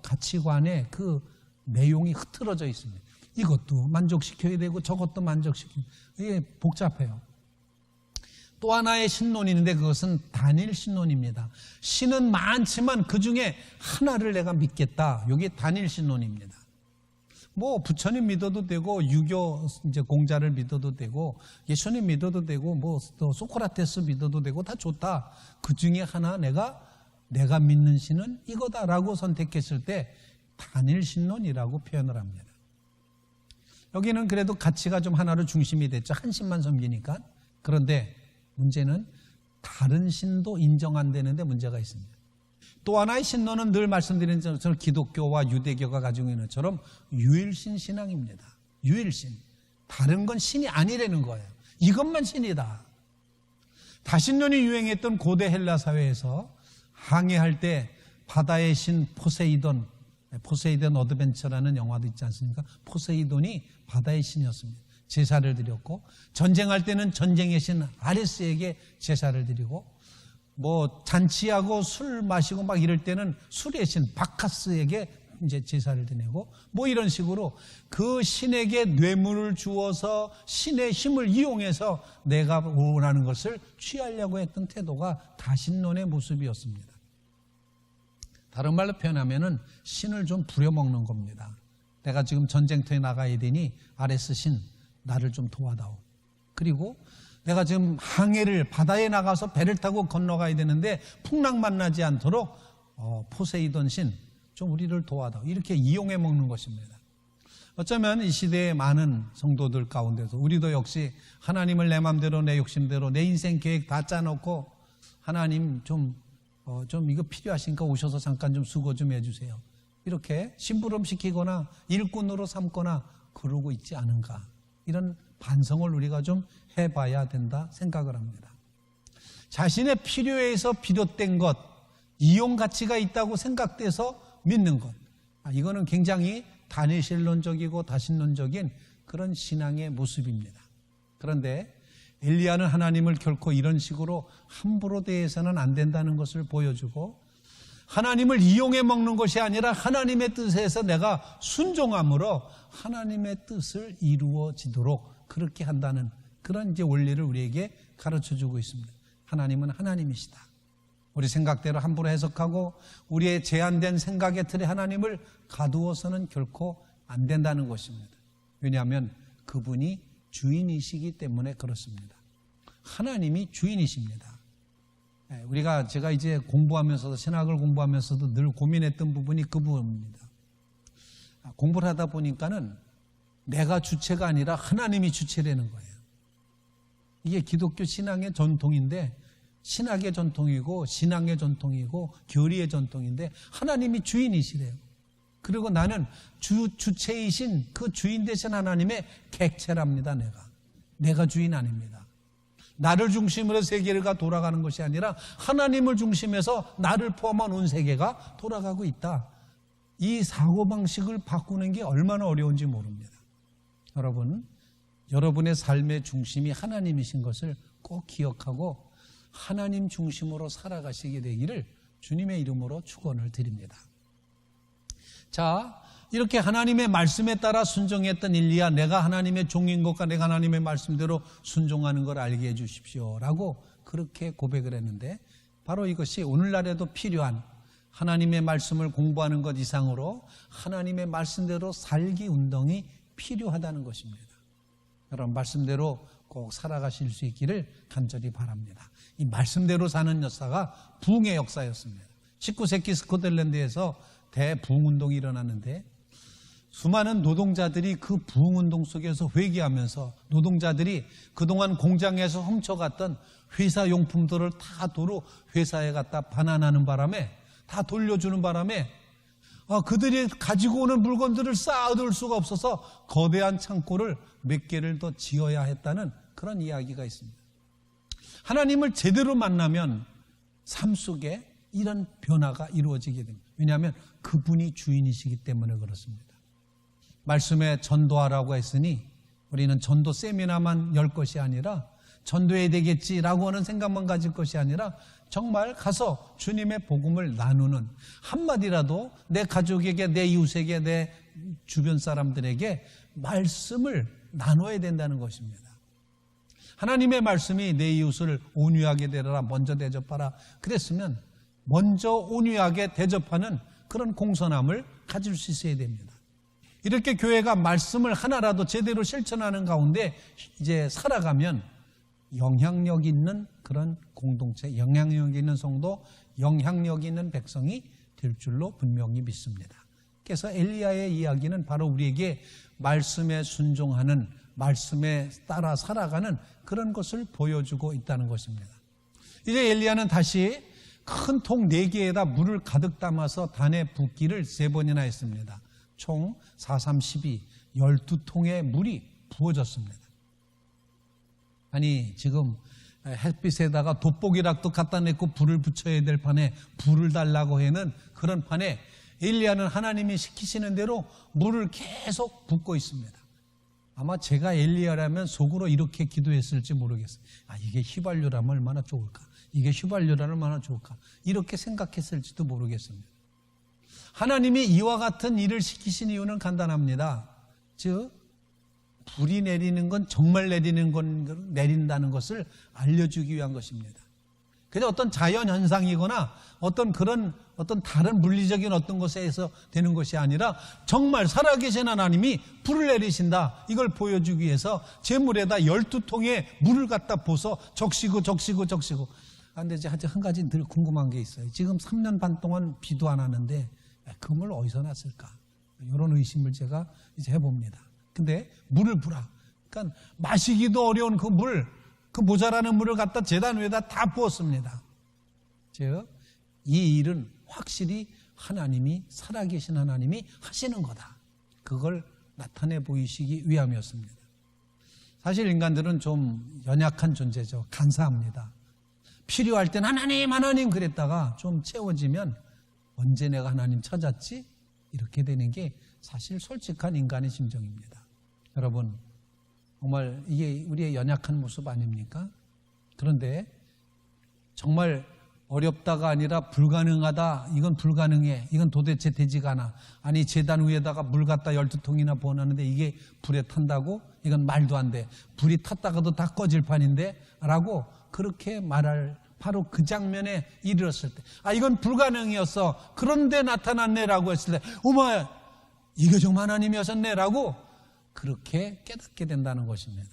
가치관에 그 내용이 흐트러져 있습니다. 이것도 만족시켜야 되고 저것도 만족시키고, 이게 복잡해요. 또 하나의 신론이 있는데 그것은 단일 신론입니다. 신은 많지만 그 중에 하나를 내가 믿겠다. 이게 단일 신론입니다. 부처님 믿어도 되고, 유교 공자를 믿어도 되고, 예수님 믿어도 되고, 또 소크라테스 믿어도 되고, 다 좋다. 그 중에 하나 내가 믿는 신은 이거다라고 선택했을 때 단일 신론이라고 표현을 합니다. 여기는 그래도 가치가 좀 하나로 중심이 됐죠. 한 신만 섬기니까. 그런데 문제는 다른 신도 인정 안 되는데 문제가 있습니다. 또 하나의 신론은 늘 말씀드린 것처럼 기독교와 유대교가 가지고 있는 것처럼 유일신 신앙입니다. 유일신. 다른 건 신이 아니라는 거예요. 이것만 신이다. 다신론이 유행했던 고대 헬라 사회에서 항해할 때 바다의 신 포세이돈 어드벤처라는 영화도 있지 않습니까? 포세이돈이 바다의 신이었습니다. 제사를 드렸고, 전쟁할 때는 전쟁의 신 아레스에게 제사를 드리고, 잔치하고 술 마시고 이럴 때는 술의 신 바카스에게 이제 제사를 드리고, 이런 식으로 그 신에게 뇌물을 주어서 신의 힘을 이용해서 내가 원하는 것을 취하려고 했던 태도가 다신론의 모습이었습니다. 다른 말로 표현하면은 신을 좀 부려먹는 겁니다. 내가 지금 전쟁터에 나가야 되니 아레스 신 나를 좀 도와다오. 그리고 내가 지금 항해를 바다에 나가서 배를 타고 건너가야 되는데 풍랑 만나지 않도록 포세이돈 신 좀 우리를 도와다오. 이렇게 이용해 먹는 것입니다. 어쩌면 이 시대의 많은 성도들 가운데서 우리도 역시 하나님을 내 맘대로 내 욕심대로 내 인생 계획 다 짜놓고 하나님 좀 이거 필요하시니까 오셔서 잠깐 좀 수고 좀 해주세요. 이렇게 심부름시키거나 일꾼으로 삼거나 그러고 있지 않은가. 이런 반성을 우리가 좀 해봐야 된다 생각을 합니다. 자신의 필요에 의해서 비롯된 것, 이용 가치가 있다고 생각돼서 믿는 것. 이거는 굉장히 단일신론적이고 다신론적인 그런 신앙의 모습입니다. 그런데 엘리야는 하나님을 결코 이런 식으로 함부로 대해서는 안 된다는 것을 보여주고, 하나님을 이용해 먹는 것이 아니라 하나님의 뜻에서 내가 순종함으로 하나님의 뜻을 이루어지도록 그렇게 한다는 그런 이제 원리를 우리에게 가르쳐주고 있습니다. 하나님은 하나님이시다. 우리 생각대로 함부로 해석하고 우리의 제한된 생각의 틀에 하나님을 가두어서는 결코 안 된다는 것입니다. 왜냐하면 그분이 주인이시기 때문에 그렇습니다. 하나님이 주인이십니다. 제가 이제 공부하면서도, 신학을 공부하면서도 늘 고민했던 부분이 그 부분입니다. 공부를 하다 보니까는 내가 주체가 아니라 하나님이 주체라는 거예요. 이게 기독교 신앙의 전통인데, 신학의 전통이고 신앙의 전통이고 교리의 전통인데 하나님이 주인이시래요. 그리고 나는 주체이신 그 주인 되신 하나님의 객체랍니다. 내가 주인 아닙니다. 나를 중심으로 세계가 돌아가는 것이 아니라 하나님을 중심에서 나를 포함한 온 세계가 돌아가고 있다. 이 사고방식을 바꾸는 게 얼마나 어려운지 모릅니다. 여러분의 삶의 중심이 하나님이신 것을 꼭 기억하고 하나님 중심으로 살아가시게 되기를 주님의 이름으로 축원을 드립니다. 자, 이렇게 하나님의 말씀에 따라 순종했던 엘리야, 내가 하나님의 종인 것과 내가 하나님의 말씀대로 순종하는 걸 알게 해 주십시오 라고 그렇게 고백을 했는데, 바로 이것이 오늘날에도 필요한 하나님의 말씀을 공부하는 것 이상으로 하나님의 말씀대로 살기 운동이 필요하다는 것입니다. 여러분, 말씀대로 꼭 살아가실 수 있기를 간절히 바랍니다. 이 말씀대로 사는 역사가 부흥의 역사였습니다. 19세기 스코틀랜드에서 대부흥운동이 일어났는데 수많은 노동자들이 그 부흥운동 속에서 회개하면서 노동자들이 그동안 공장에서 훔쳐갔던 회사 용품들을 다 도로 회사에 갖다 반환하는 바람에, 다 돌려주는 바람에 그들이 가지고 오는 물건들을 쌓아둘 수가 없어서 거대한 창고를 몇 개를 더 지어야 했다는 그런 이야기가 있습니다. 하나님을 제대로 만나면 삶 속에 이런 변화가 이루어지게 됩니다. 왜냐하면 그분이 주인이시기 때문에 그렇습니다. 말씀에 전도하라고 했으니 우리는 전도 세미나만 열 것이 아니라 전도해야 되겠지라고 하는 생각만 가질 것이 아니라 정말 가서 주님의 복음을 나누는, 한마디라도 내 가족에게, 내 이웃에게, 내 주변 사람들에게 말씀을 나눠야 된다는 것입니다. 하나님의 말씀이 내 이웃을 온유하게 대하라, 먼저 대접하라 그랬으면 먼저 온유하게 대접하는 그런 공손함을 가질 수 있어야 됩니다. 이렇게 교회가 말씀을 하나라도 제대로 실천하는 가운데 이제 살아가면 영향력 있는 그런 공동체, 영향력 있는 성도, 영향력 있는 백성이 될 줄로 분명히 믿습니다. 그래서 엘리야의 이야기는 바로 우리에게 말씀에 순종하는, 말씀에 따라 살아가는 그런 것을 보여주고 있다는 것입니다. 이제 엘리야는 다시 큰 통 4개에다 물을 가득 담아서 단에 붓기를 3번이나 했습니다. 총 4, 3, 12, 12통의 물이 부어졌습니다. 아니, 지금 햇빛에다가 돋보기락도 갖다 냈고 불을 붙여야 될 판에 불을 달라고 하는 그런 판에 엘리야는 하나님이 시키시는 대로 물을 계속 붓고 있습니다. 아마 제가 엘리야라면 속으로 이렇게 기도했을지 모르겠어요. 이게 휘발유라면 얼마나 좋을까? 이게 휘발유라면 얼마나 좋을까? 이렇게 생각했을지도 모르겠습니다. 하나님이 이와 같은 일을 시키신 이유는 간단합니다. 즉, 불이 내리는 건 정말 내린다는 것을 알려주기 위한 것입니다. 그냥 어떤 자연 현상이거나 어떤 다른 물리적인 어떤 것에서 되는 것이 아니라 정말 살아계신 하나님이 불을 내리신다. 이걸 보여주기 위해서 제 물에다 12통의 물을 갖다 부어서 적시고. 근데 이제 한 가지 늘 궁금한 게 있어요. 지금 3년 반 동안 비도 안 왔는데 그 물 어디서 났을까? 이런 의심을 제가 이제 해봅니다. 근데 물을 부라. 그러니까 마시기도 어려운 그 물, 그 모자라는 물을 갖다 제단 위에다 다 부었습니다. 즉, 이 일은 확실히 하나님이, 살아계신 하나님이 하시는 거다. 그걸 나타내 보이시기 위함이었습니다. 사실 인간들은 좀 연약한 존재죠. 간사합니다. 필요할 땐 하나님 그랬다가 좀 채워지면 언제 내가 하나님 찾았지? 이렇게 되는 게 사실 솔직한 인간의 심정입니다. 여러분, 정말 이게 우리의 연약한 모습 아닙니까? 그런데 정말 어렵다가 아니라 불가능하다. 이건 불가능해. 이건 도대체 되지가 않아. 아니, 제단 위에다가 물 갖다 12통이나 부어놨는데 이게 불에 탄다고? 이건 말도 안 돼. 불이 탔다가도 다 꺼질 판인데? 라고 그렇게 말할 바로 그 장면에 이르렀을 때, 이건 불가능이었어. 그런데 나타났네라고 했을 때, 어머, 이게 정말 하나님이었었네라고 그렇게 깨닫게 된다는 것입니다.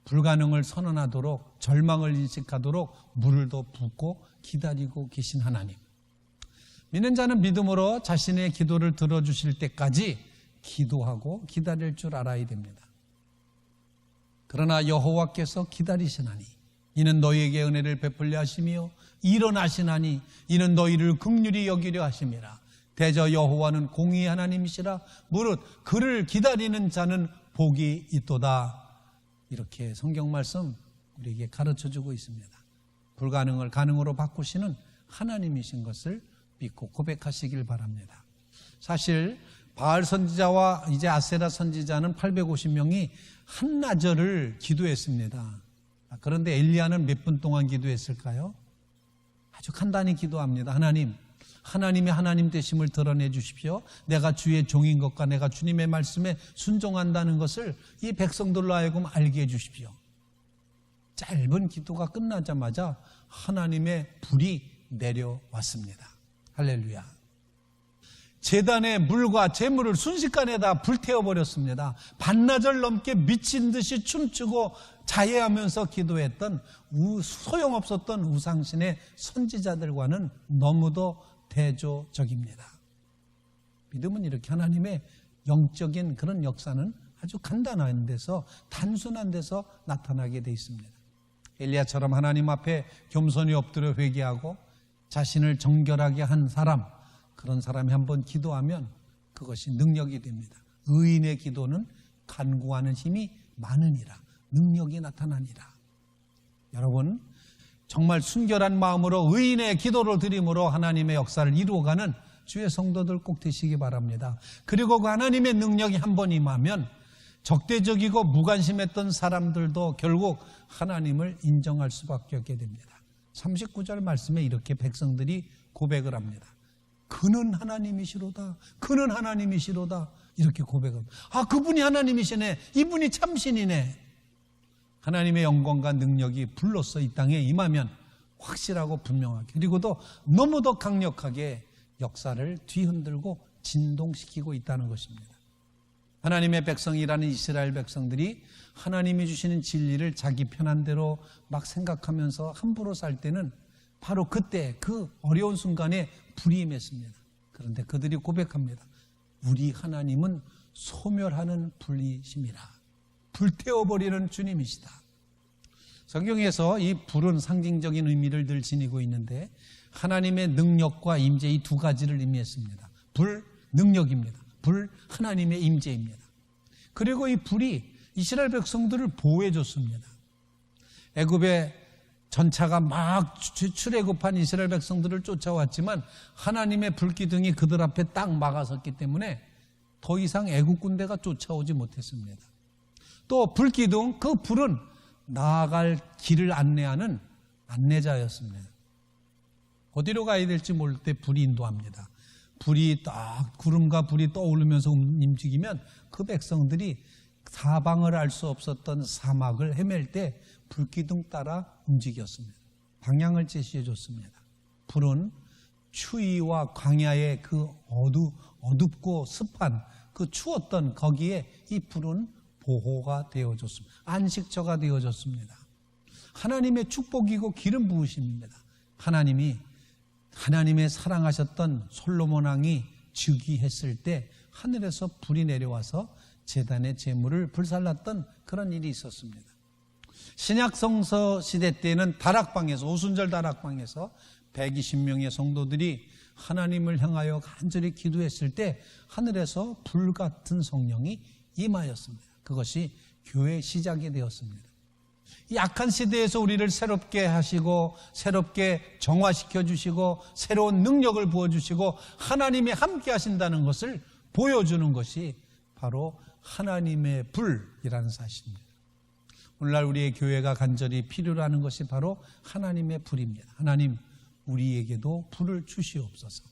불가능을 선언하도록, 절망을 인식하도록 물을 더 붓고 기다리고 계신 하나님. 믿는 자는 믿음으로 자신의 기도를 들어주실 때까지 기도하고 기다릴 줄 알아야 됩니다. 그러나 여호와께서 기다리시나니 이는 너희에게 은혜를 베풀려 하시며 일어나시나니 이는 너희를 긍휼히 여기려 하심이라. 대저 여호와는 공의의 하나님이시라. 무릇 그를 기다리는 자는 복이 있도다. 이렇게 성경 말씀 우리에게 가르쳐주고 있습니다. 불가능을 가능으로 바꾸시는 하나님이신 것을 믿고 고백하시길 바랍니다. 사실 바알 선지자와 이제 아세라 선지자는 850명이 한나절을 기도했습니다. 그런데 엘리야는 몇 분 동안 기도했을까요? 아주 간단히 기도합니다. 하나님의 하나님 되심을 드러내 주십시오. 내가 주의 종인 것과 내가 주님의 말씀에 순종한다는 것을 이 백성들로 하여금 알게 해 주십시오. 짧은 기도가 끝나자마자 하나님의 불이 내려왔습니다. 할렐루야. 제단의 물과 제물을 순식간에 다 불태워버렸습니다. 반나절 넘게 미친 듯이 춤추고 자해하면서 기도했던 소용없었던 우상신의 선지자들과는 너무도 대조적입니다. 믿음은 이렇게 하나님의 영적인 그런 역사는 아주 간단한 데서, 단순한 데서 나타나게 돼 있습니다. 엘리야처럼 하나님 앞에 겸손히 엎드려 회개하고 자신을 정결하게 한 사람, 그런 사람이 한번 기도하면 그것이 능력이 됩니다. 의인의 기도는 간구하는 힘이 많으니라, 능력이 나타나니라. 여러분, 정말 순결한 마음으로 의인의 기도를 드림으로 하나님의 역사를 이루어가는 주의 성도들 꼭 되시기 바랍니다. 그리고 그 하나님의 능력이 한번 임하면 적대적이고 무관심했던 사람들도 결국 하나님을 인정할 수밖에 없게 됩니다. 39절 말씀에 이렇게 백성들이 고백을 합니다. 그는 하나님이시로다. 그는 하나님이시로다. 이렇게 고백합니다. 아, 그분이 하나님이시네. 이분이 참신이네. 하나님의 영광과 능력이 불로써 이 땅에 임하면 확실하고 분명하게, 그리고도 너무도 강력하게 역사를 뒤흔들고 진동시키고 있다는 것입니다. 하나님의 백성이라는 이스라엘 백성들이 하나님이 주시는 진리를 자기 편한 대로 막 생각하면서 함부로 살 때는 바로 그때 그 어려운 순간에 불이 임했습니다. 그런데 그들이 고백합니다. 우리 하나님은 소멸하는 불이심이라. 불태워버리는 주님이시다. 성경에서 이 불은 상징적인 의미를 늘 지니고 있는데 하나님의 능력과 임재, 이 두 가지를 의미했습니다. 불, 능력입니다. 불, 하나님의 임재입니다. 그리고 이 불이 이스라엘 백성들을 보호해 줬습니다. 애굽의 전차가 막 출애굽한 이스라엘 백성들을 쫓아왔지만 하나님의 불기둥이 그들 앞에 딱 막아섰기 때문에 더 이상 애굽 군대가 쫓아오지 못했습니다. 또 불기둥, 그 불은 나아갈 길을 안내하는 안내자였습니다. 어디로 가야 될지 모를 때 불이 인도합니다. 불이 딱, 구름과 불이 떠오르면서 움직이면 그 백성들이 사방을 알 수 없었던 사막을 헤맬 때 불기둥 따라 움직였습니다. 방향을 제시해 줬습니다. 불은 추위와 광야의 그 어둡고 습한 그 추웠던 거기에 이 불은 보호가 되어줬습니다. 안식처가 되어줬습니다. 하나님의 축복이고 기름 부으심입니다. 하나님의 사랑하셨던 솔로몬 왕이 즉위했을 때 하늘에서 불이 내려와서 제단의 제물을 불살랐던 그런 일이 있었습니다. 신약 성서 시대 때는 다락방에서, 오순절 다락방에서 120명의 성도들이 하나님을 향하여 간절히 기도했을 때 하늘에서 불같은 성령이 임하였습니다. 그것이 교회의 시작이 되었습니다. 이 악한 시대에서 우리를 새롭게 하시고 새롭게 정화시켜 주시고 새로운 능력을 부어주시고 하나님이 함께 하신다는 것을 보여주는 것이 바로 하나님의 불이라는 사실입니다. 오늘날 우리의 교회가 간절히 필요로 하는 것이 바로 하나님의 불입니다. 하나님, 우리에게도 불을 주시옵소서.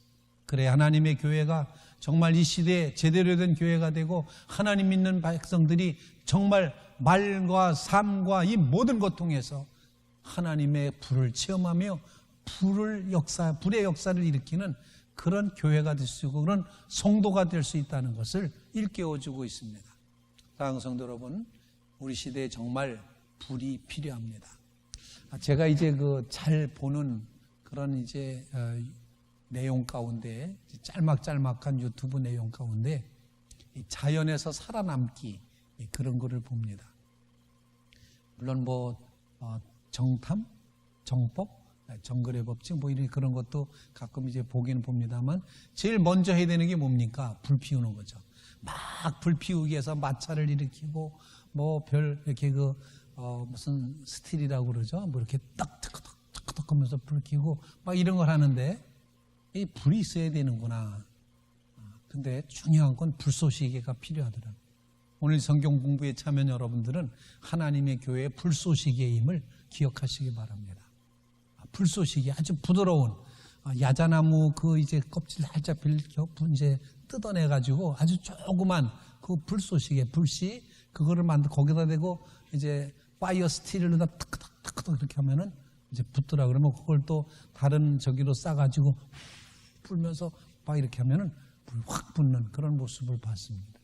그래 하나님의 교회가 정말 이 시대에 제대로 된 교회가 되고 하나님 믿는 백성들이 정말 말과 삶과 이 모든 것 통해서 하나님의 불을 체험하며 불의 역사를 일으키는 그런 교회가 될 수 있고 그런 성도가 될 수 있다는 것을 일깨워주고 있습니다. 사랑하는 성도 여러분, 우리 시대에 정말 불이 필요합니다. 제가 이제 잘 보는 그런 이제 내용 가운데, 짤막짤막한 유튜브 내용 가운데 자연에서 살아남기, 그런 거를 봅니다. 물론 정탐, 정법, 정글의 법칙 이런 그런 것도 가끔 이제 보기는 봅니다만 제일 먼저 해야 되는 게 뭡니까? 불 피우는 거죠. 막 불 피우기 위해서 마찰을 일으키고 이렇게 무슨 스틸이라고 그러죠. 이렇게 딱 탁탁탁 하면서 불 켜고 막 이런 걸 하는데 이 불이 있어야 되는구나. 근데 중요한 건 불쏘시개가 필요하더라고요. 오늘 성경 공부에 참여한 여러분들은 하나님의 교회의 불쏘시개의 힘을 기억하시기 바랍니다. 불쏘시개, 아주 부드러운 야자나무 이제 껍질 살짝 이제 뜯어내가지고 아주 조그만 그 불쏘시개, 불씨, 그거를 거기다 대고 이제 파이어 스틸로다 탁탁탁탁 이렇게 하면은 이제 붙더라. 그러면 그걸 또 다른 저기로 싸가지고 불면서 막 이렇게 하면은 불이 확 붙는 그런 모습을 봤습니다.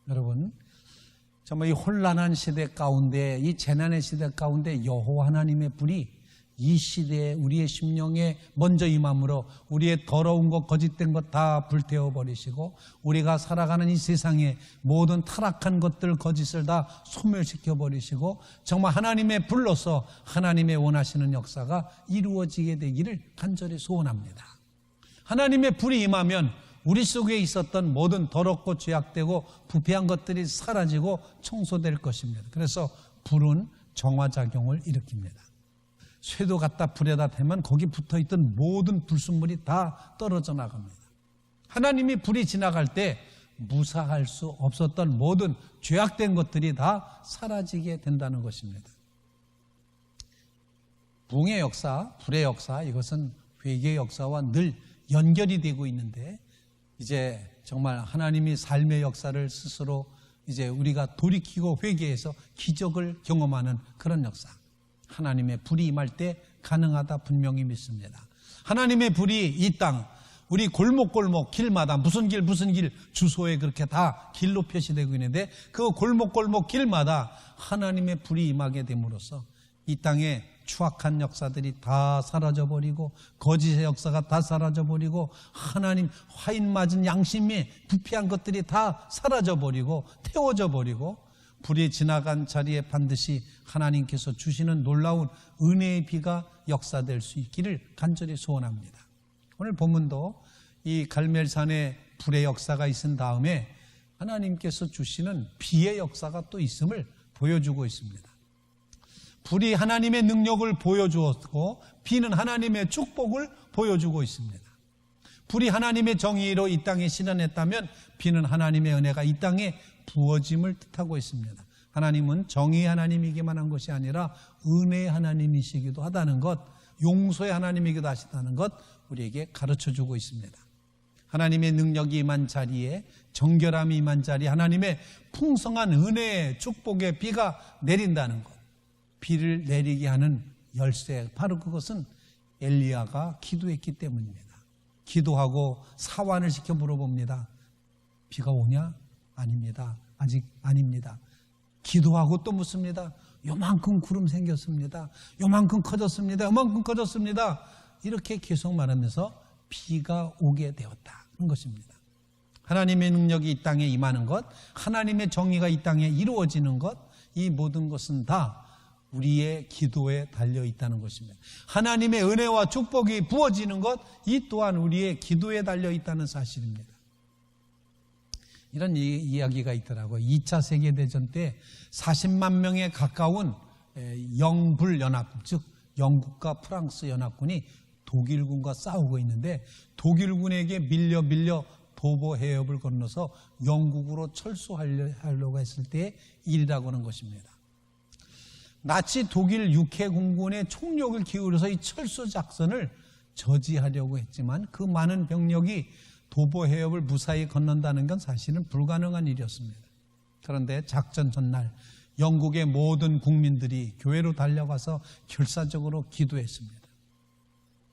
여러분, 정말 이 혼란한 시대 가운데, 이 재난의 시대 가운데 여호와 하나님의 불이 이 시대에 우리의 심령에 먼저 임함으로 우리의 더러운 것, 거짓된 것 다 불태워 버리시고 우리가 살아가는 이 세상에 모든 타락한 것들, 거짓을 다 소멸시켜 버리시고 정말 하나님의 불로서 하나님의 원하시는 역사가 이루어지게 되기를 간절히 소원합니다. 하나님의 불이 임하면 우리 속에 있었던 모든 더럽고 죄악되고 부패한 것들이 사라지고 청소될 것입니다. 그래서 불은 정화작용을 일으킵니다. 쇠도 갖다 불에다 대면 거기 붙어있던 모든 불순물이 다 떨어져 나갑니다. 하나님이 불이 지나갈 때 무사할 수 없었던 모든 죄악된 것들이 다 사라지게 된다는 것입니다. 붕의 역사, 불의 역사, 이것은 회개의 역사와 늘 연결이 되고 있는데 이제 정말 하나님이 삶의 역사를 스스로 이제 우리가 돌이키고 회개해서 기적을 경험하는 그런 역사. 하나님의 불이 임할 때 가능하다 분명히 믿습니다. 하나님의 불이 이 땅, 우리 골목골목 길마다 무슨 길 주소에 그렇게 다 길로 표시되고 있는데 그 골목골목 길마다 하나님의 불이 임하게 됨으로써 이 땅에 추악한 역사들이 다 사라져버리고 거짓의 역사가 다 사라져버리고 하나님 화인 맞은 양심이 부패한 것들이 다 사라져버리고 태워져버리고 불이 지나간 자리에 반드시 하나님께서 주시는 놀라운 은혜의 비가 역사될 수 있기를 간절히 소원합니다. 오늘 본문도 이 갈멜산에 불의 역사가 있은 다음에 하나님께서 주시는 비의 역사가 또 있음을 보여주고 있습니다. 불이 하나님의 능력을 보여주었고 비는 하나님의 축복을 보여주고 있습니다. 불이 하나님의 정의로 이 땅에 실현했다면 비는 하나님의 은혜가 이 땅에 부어짐을 뜻하고 있습니다. 하나님은 정의의 하나님이기만 한 것이 아니라 은혜의 하나님이시기도 하다는 것, 용서의 하나님이기도 하시다는 것 우리에게 가르쳐주고 있습니다. 하나님의 능력이 임한 자리에, 정결함이 임한 자리에 하나님의 풍성한 은혜의 축복의 비가 내린다는 것, 비를 내리게 하는 열쇠, 바로 그것은 엘리야가 기도했기 때문입니다. 기도하고 사환을 시켜 물어봅니다. 비가 오냐? 아닙니다. 아직 아닙니다. 기도하고 또 묻습니다. 요만큼 구름 생겼습니다. 요만큼 커졌습니다. 요만큼 커졌습니다. 이렇게 계속 말하면서 비가 오게 되었다는 것입니다. 하나님의 능력이 이 땅에 임하는 것, 하나님의 정의가 이 땅에 이루어지는 것, 이 모든 것은 다 우리의 기도에 달려 있다는 것입니다. 하나님의 은혜와 축복이 부어지는 것, 이 또한 우리의 기도에 달려 있다는 사실입니다. 이런 이야기가 있더라고요. 2차 세계대전 때 40만 명에 가까운 영불연합, 즉 영국과 프랑스 연합군이 독일군과 싸우고 있는데 독일군에게 밀려 도보 해협을 건너서 영국으로 철수하려고 했을 때의 일이라고 하는 것입니다. 나치 독일 육해공군의 총력을 기울여서 이 철수 작전을 저지하려고 했지만 그 많은 병력이 도보 해협을 무사히 건넌다는 건 사실은 불가능한 일이었습니다. 그런데 작전 전날 영국의 모든 국민들이 교회로 달려가서 결사적으로 기도했습니다.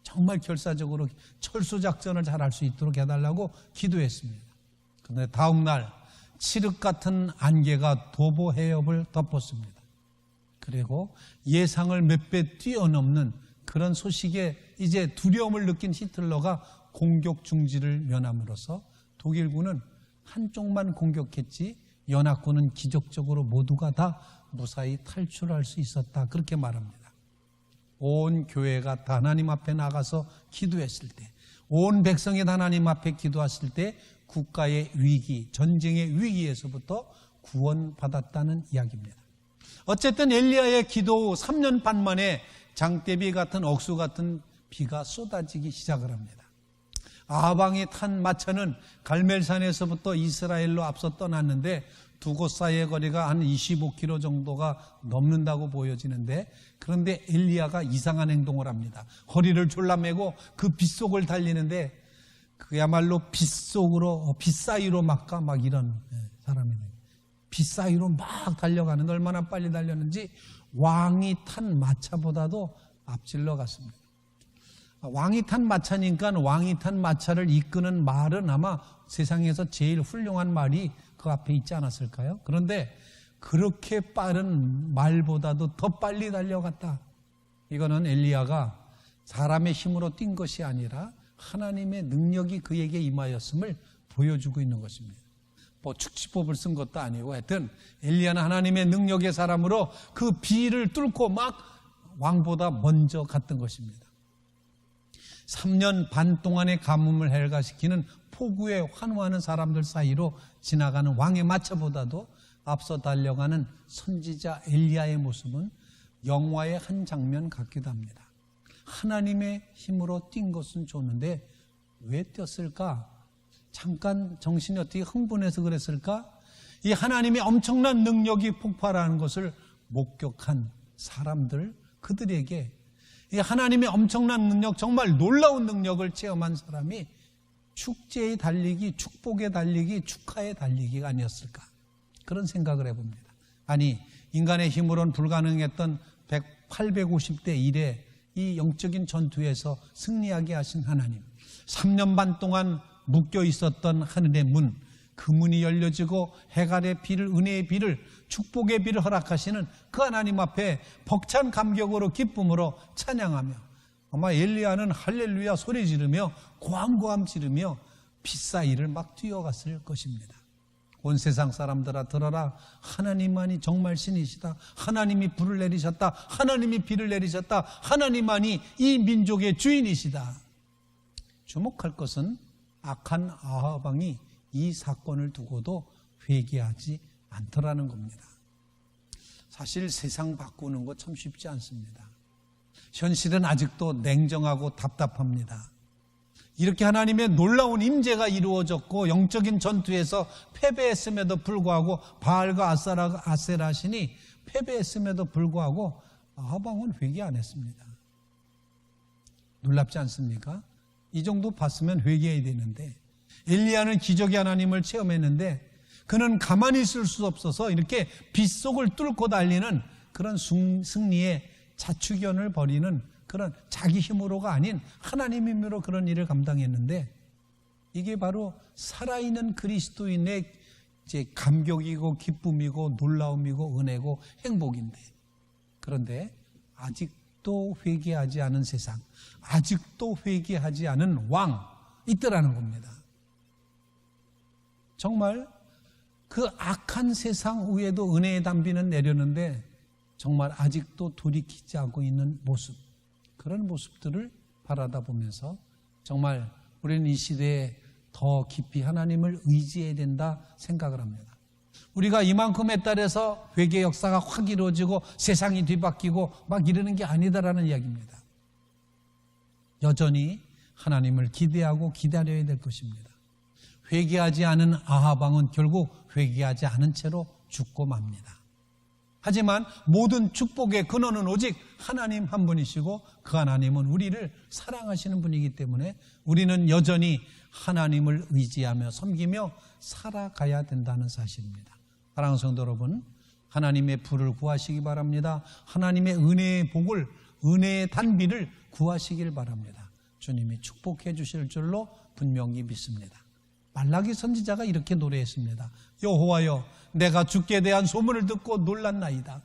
정말 결사적으로 철수 작전을 잘할 수 있도록 해달라고 기도했습니다. 그런데 다음 날 칠흑 같은 안개가 도보 해협을 덮었습니다. 그리고 예상을 몇 배 뛰어넘는 그런 소식에 이제 두려움을 느낀 히틀러가 공격 중지를 면함으로써 독일군은 한쪽만 공격했지 연합군은 기적적으로 모두가 다 무사히 탈출할 수 있었다. 그렇게 말합니다. 온 교회가 다 하나님 앞에 나가서 기도했을 때, 온 백성이 다 하나님 앞에 기도했을 때 국가의 위기, 전쟁의 위기에서부터 구원받았다는 이야기입니다. 어쨌든 엘리야의 기도 후 3년 반 만에 장대비 같은 억수 같은 비가 쏟아지기 시작을 합니다. 아방이 탄 마차는 갈멜산에서부터 이스라엘로 앞서 떠났는데 두 곳 사이의 거리가 한 25km 정도가 넘는다고 보여지는데 그런데 엘리야가 이상한 행동을 합니다. 허리를 졸라매고 그 빗속을 달리는데 그야말로 빗속으로 빗사이로 막 이런 사람이네요. 빗사이로 막 달려가는데 얼마나 빨리 달렸는지 왕이 탄 마차보다도 앞질러 갔습니다. 왕이 탄 마차니까 왕이 탄 마차를 이끄는 말은 아마 세상에서 제일 훌륭한 말이 그 앞에 있지 않았을까요? 그런데 그렇게 빠른 말보다도 더 빨리 달려갔다. 이거는 엘리야가 사람의 힘으로 뛴 것이 아니라 하나님의 능력이 그에게 임하였음을 보여주고 있는 것입니다. 뭐 축지법을 쓴 것도 아니고 하여튼 엘리야는 하나님의 능력의 사람으로 그 비를 뚫고 막 왕보다 먼저 갔던 것입니다. 3년 반 동안의 가뭄을 해결시키는 폭우에 환호하는 사람들 사이로 지나가는 왕의 마차보다도 앞서 달려가는 선지자 엘리야의 모습은 영화의 한 장면 같기도 합니다. 하나님의 힘으로 뛴 것은 좋은데 왜 뛰었을까? 잠깐 정신이 어떻게 흥분해서 그랬을까? 이 하나님의 엄청난 능력이 폭발하는 것을 목격한 사람들, 그들에게 이 하나님의 엄청난 능력, 정말 놀라운 능력을 체험한 사람이 축제의 달리기, 축복의 달리기, 축하의 달리기가 아니었을까? 그런 생각을 해봅니다. 아니, 인간의 힘으로는 불가능했던 850대 1의 이 영적인 전투에서 승리하게 하신 하나님, 3년 반 동안 묶여 있었던 하늘의 문, 그 문이 열려지고 해갈의 비를, 은혜의 비를, 축복의 비를 허락하시는 그 하나님 앞에 벅찬 감격으로 기쁨으로 찬양하며, 아마 엘리야는 할렐루야 소리 지르며 고함고함 지르며 비 사이를 막 뛰어갔을 것입니다. 온 세상 사람들아 들어라, 하나님만이 정말 신이시다. 하나님이 불을 내리셨다. 하나님이 비를 내리셨다. 하나님만이 이 민족의 주인이시다. 주목할 것은 악한 아합 왕이 이 사건을 두고도 회개하지 않더라는 겁니다. 사실 세상 바꾸는 거 참 쉽지 않습니다. 현실은 아직도 냉정하고 답답합니다. 이렇게 하나님의 놀라운 임재가 이루어졌고 영적인 전투에서 패배했음에도 불구하고 바알과 아세라 신이 패배했음에도 불구하고 아합 왕은 회개 안 했습니다. 놀랍지 않습니까? 이 정도 봤으면 회개해야 되는데, 엘리야는 기적의 하나님을 체험했는데 그는 가만히 있을 수 없어서 이렇게 빗속을 뚫고 달리는 그런 승리의 자축연을 벌이는 그런 자기 힘으로가 아닌 하나님 힘으로 그런 일을 감당했는데, 이게 바로 살아있는 그리스도인의 이제 감격이고 기쁨이고 놀라움이고 은혜고 행복인데, 그런데 아직도 회개하지 않은 세상, 아직도 회개하지 않은 왕 있더라는 겁니다. 정말 그 악한 세상 위에도 은혜의 단비는 내렸는데 정말 아직도 돌이키지 않고 있는 모습, 그런 모습들을 바라다 보면서 정말 우리는 이 시대에 더 깊이 하나님을 의지해야 된다 생각을 합니다. 우리가 이만큼에 따라서 회개 역사가 확 이루어지고 세상이 뒤바뀌고 막 이러는 게 아니다라는 이야기입니다. 여전히 하나님을 기대하고 기다려야 될 것입니다. 회개하지 않은 아합 왕은 결국 회개하지 않은 채로 죽고 맙니다. 하지만 모든 축복의 근원은 오직 하나님 한 분이시고 그 하나님은 우리를 사랑하시는 분이기 때문에 우리는 여전히 하나님을 의지하며 섬기며 살아가야 된다는 사실입니다. 사랑하는 성도 여러분, 하나님의 불을 구하시기 바랍니다. 하나님의 은혜의 복을, 은혜의 단비를 구하시길 바랍니다. 주님이 축복해 주실 줄로 분명히 믿습니다. 말라기 선지자가 이렇게 노래했습니다. 여호와여, 내가 주께 대한 소문을 듣고 놀랐나이다.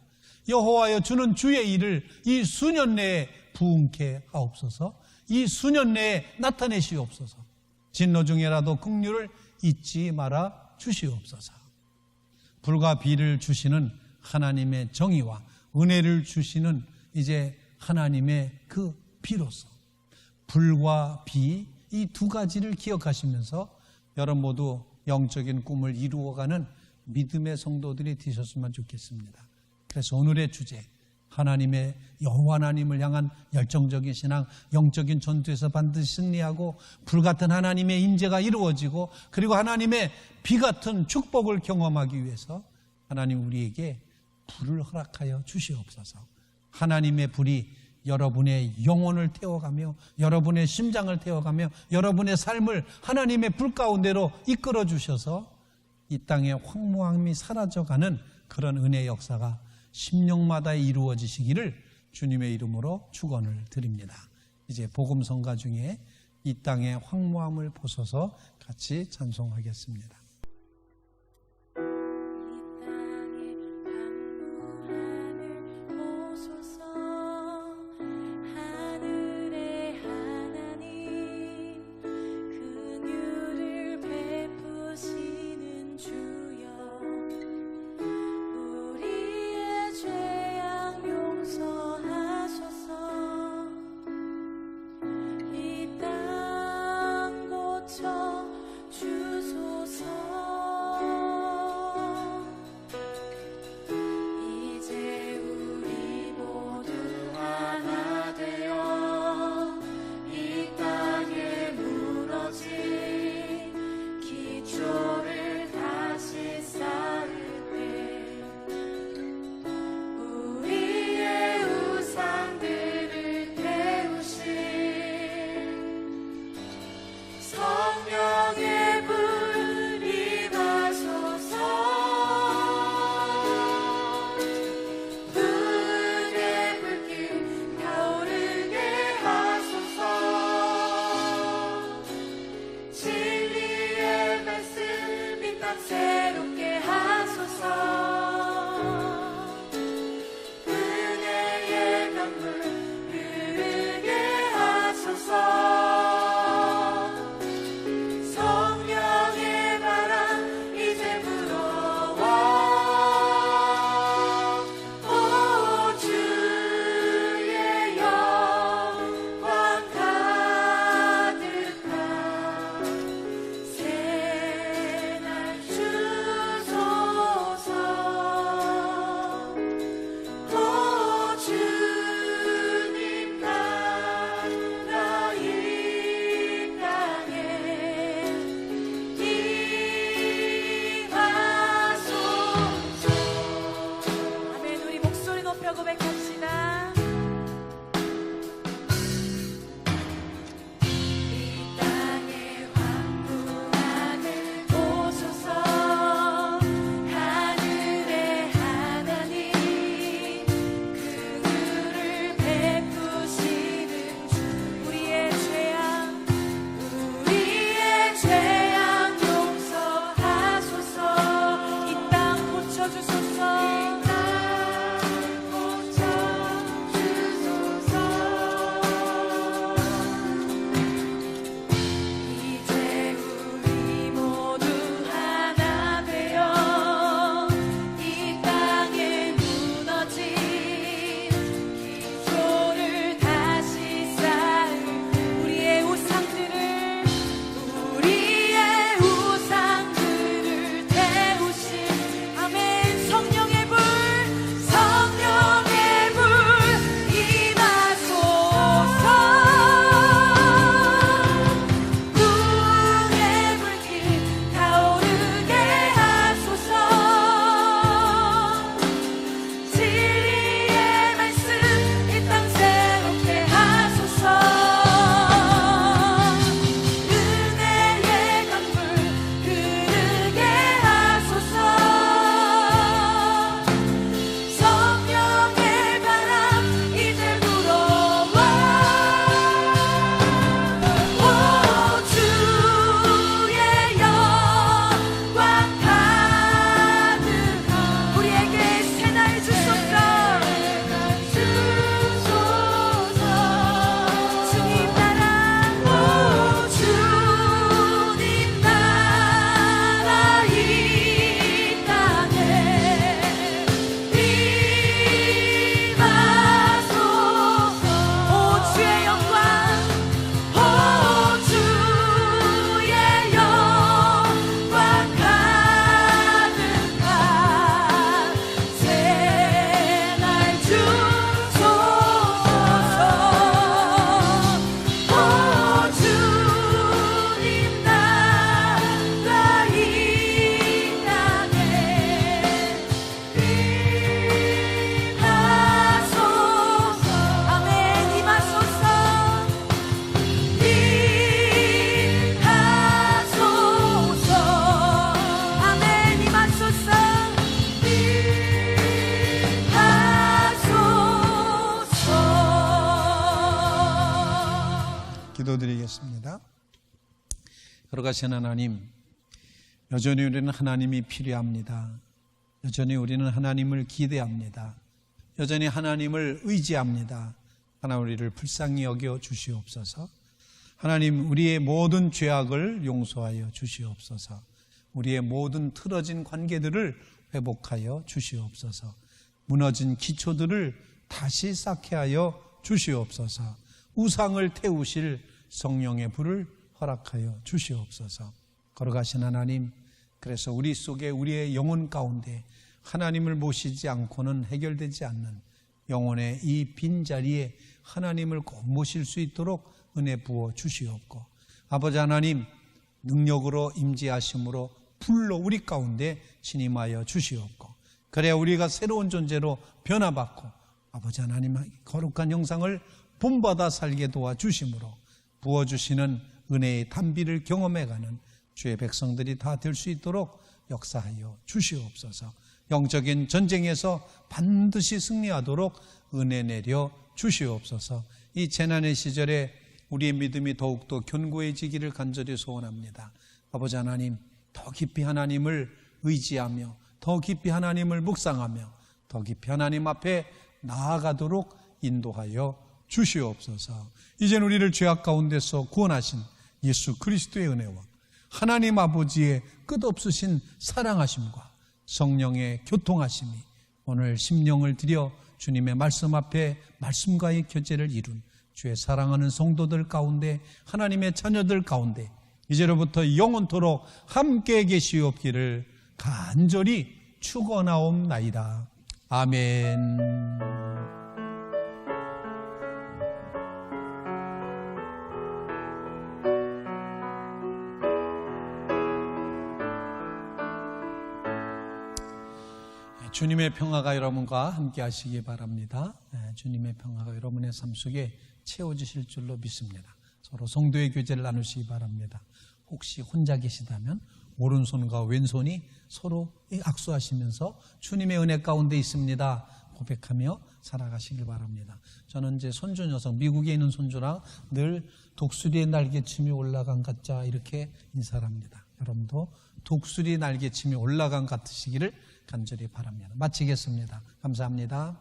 여호와여, 주는 주의 일을 이 수년 내에 부응케 하옵소서. 이 수년 내에 나타내시옵소서. 진노 중에라도 긍휼을 잊지 말아 주시옵소서. 불과 비를 주시는 하나님의 정의와 은혜를 주시는 이제 하나님의 그 비로소 불과 비, 이 두 가지를 기억하시면서 여러분 모두 영적인 꿈을 이루어가는 믿음의 성도들이 되셨으면 좋겠습니다. 그래서 오늘의 주제, 하나님의 여호와 하나님을 향한 열정적인 신앙, 영적인 전투에서 반드시 승리하고 불같은 하나님의 임재가 이루어지고 그리고 하나님의 비같은 축복을 경험하기 위해서 하나님 우리에게 불을 허락하여 주시옵소서. 하나님의 불이 여러분의 영혼을 태워가며 여러분의 심장을 태워가며 여러분의 삶을 하나님의 불 가운데로 이끌어 주셔서 이 땅의 황무함이 사라져가는 그런 은혜의 역사가 심령마다 이루어지시기를 주님의 이름으로 축원을 드립니다. 이제 복음 성가 중에 이 땅의 황무함을 보소서 같이 찬송하겠습니다. 기도드리겠습니다. 걸어가신 하나님, 여전히 우리는 하나님이 필요합니다. 여전히 우리는 하나님을 기대합니다. 여전히 하나님을 의지합니다. 하나님, 우리를 불쌍히 여겨 주시옵소서. 하나님, 우리의 모든 죄악을 용서하여 주시옵소서. 우리의 모든 틀어진 관계들을 회복하여 주시옵소서. 무너진 기초들을 다시 쌓게 하여 주시옵소서. 우상을 태우실 성령의 불을 허락하여 주시옵소서. 걸어가신 하나님, 그래서 우리 속에, 우리의 영혼 가운데 하나님을 모시지 않고는 해결되지 않는 영혼의 이 빈자리에 하나님을 꼭 모실 수 있도록 은혜 부어 주시옵고, 아버지 하나님, 능력으로 임재하심으로 불로 우리 가운데 침임하여 주시옵고, 그래야 우리가 새로운 존재로 변화받고 아버지 하나님 거룩한 형상을 본받아 살게 도와주심으로 부어주시는 은혜의 단비를 경험해가는 주의 백성들이 다 될 수 있도록 역사하여 주시옵소서. 영적인 전쟁에서 반드시 승리하도록 은혜 내려 주시옵소서. 이 재난의 시절에 우리의 믿음이 더욱더 견고해지기를 간절히 소원합니다. 아버지 하나님, 더 깊이 하나님을 의지하며 더 깊이 하나님을 묵상하며 더 깊이 하나님 앞에 나아가도록 인도하여 주시옵소서. 이젠 우리를 죄악 가운데서 구원하신 예수 그리스도의 은혜와 하나님 아버지의 끝없으신 사랑하심과 성령의 교통하심이 오늘 심령을 들여 주님의 말씀 앞에 말씀과의 교제를 이룬 주의 사랑하는 성도들 가운데, 하나님의 자녀들 가운데 이제로부터 영원토록 함께 계시옵기를 간절히 축원하옵나이다. 아멘. 주님의 평화가 여러분과 함께 하시기 바랍니다. 주님의 평화가 여러분의 삶 속에 채워지실 줄로 믿습니다. 서로 성도의 교제를 나누시기 바랍니다. 혹시 혼자 계시다면 오른손과 왼손이 서로 악수하시면서 주님의 은혜 가운데 있습니다 고백하며 살아가시길 바랍니다. 저는 제 손주 녀석, 미국에 있는 손주랑 늘 독수리의 날개침이 올라간 같자 이렇게 인사를 합니다. 여러분도 독수리 날개침이 올라간 같으시기를 간절히 바랍니다. 마치겠습니다. 감사합니다.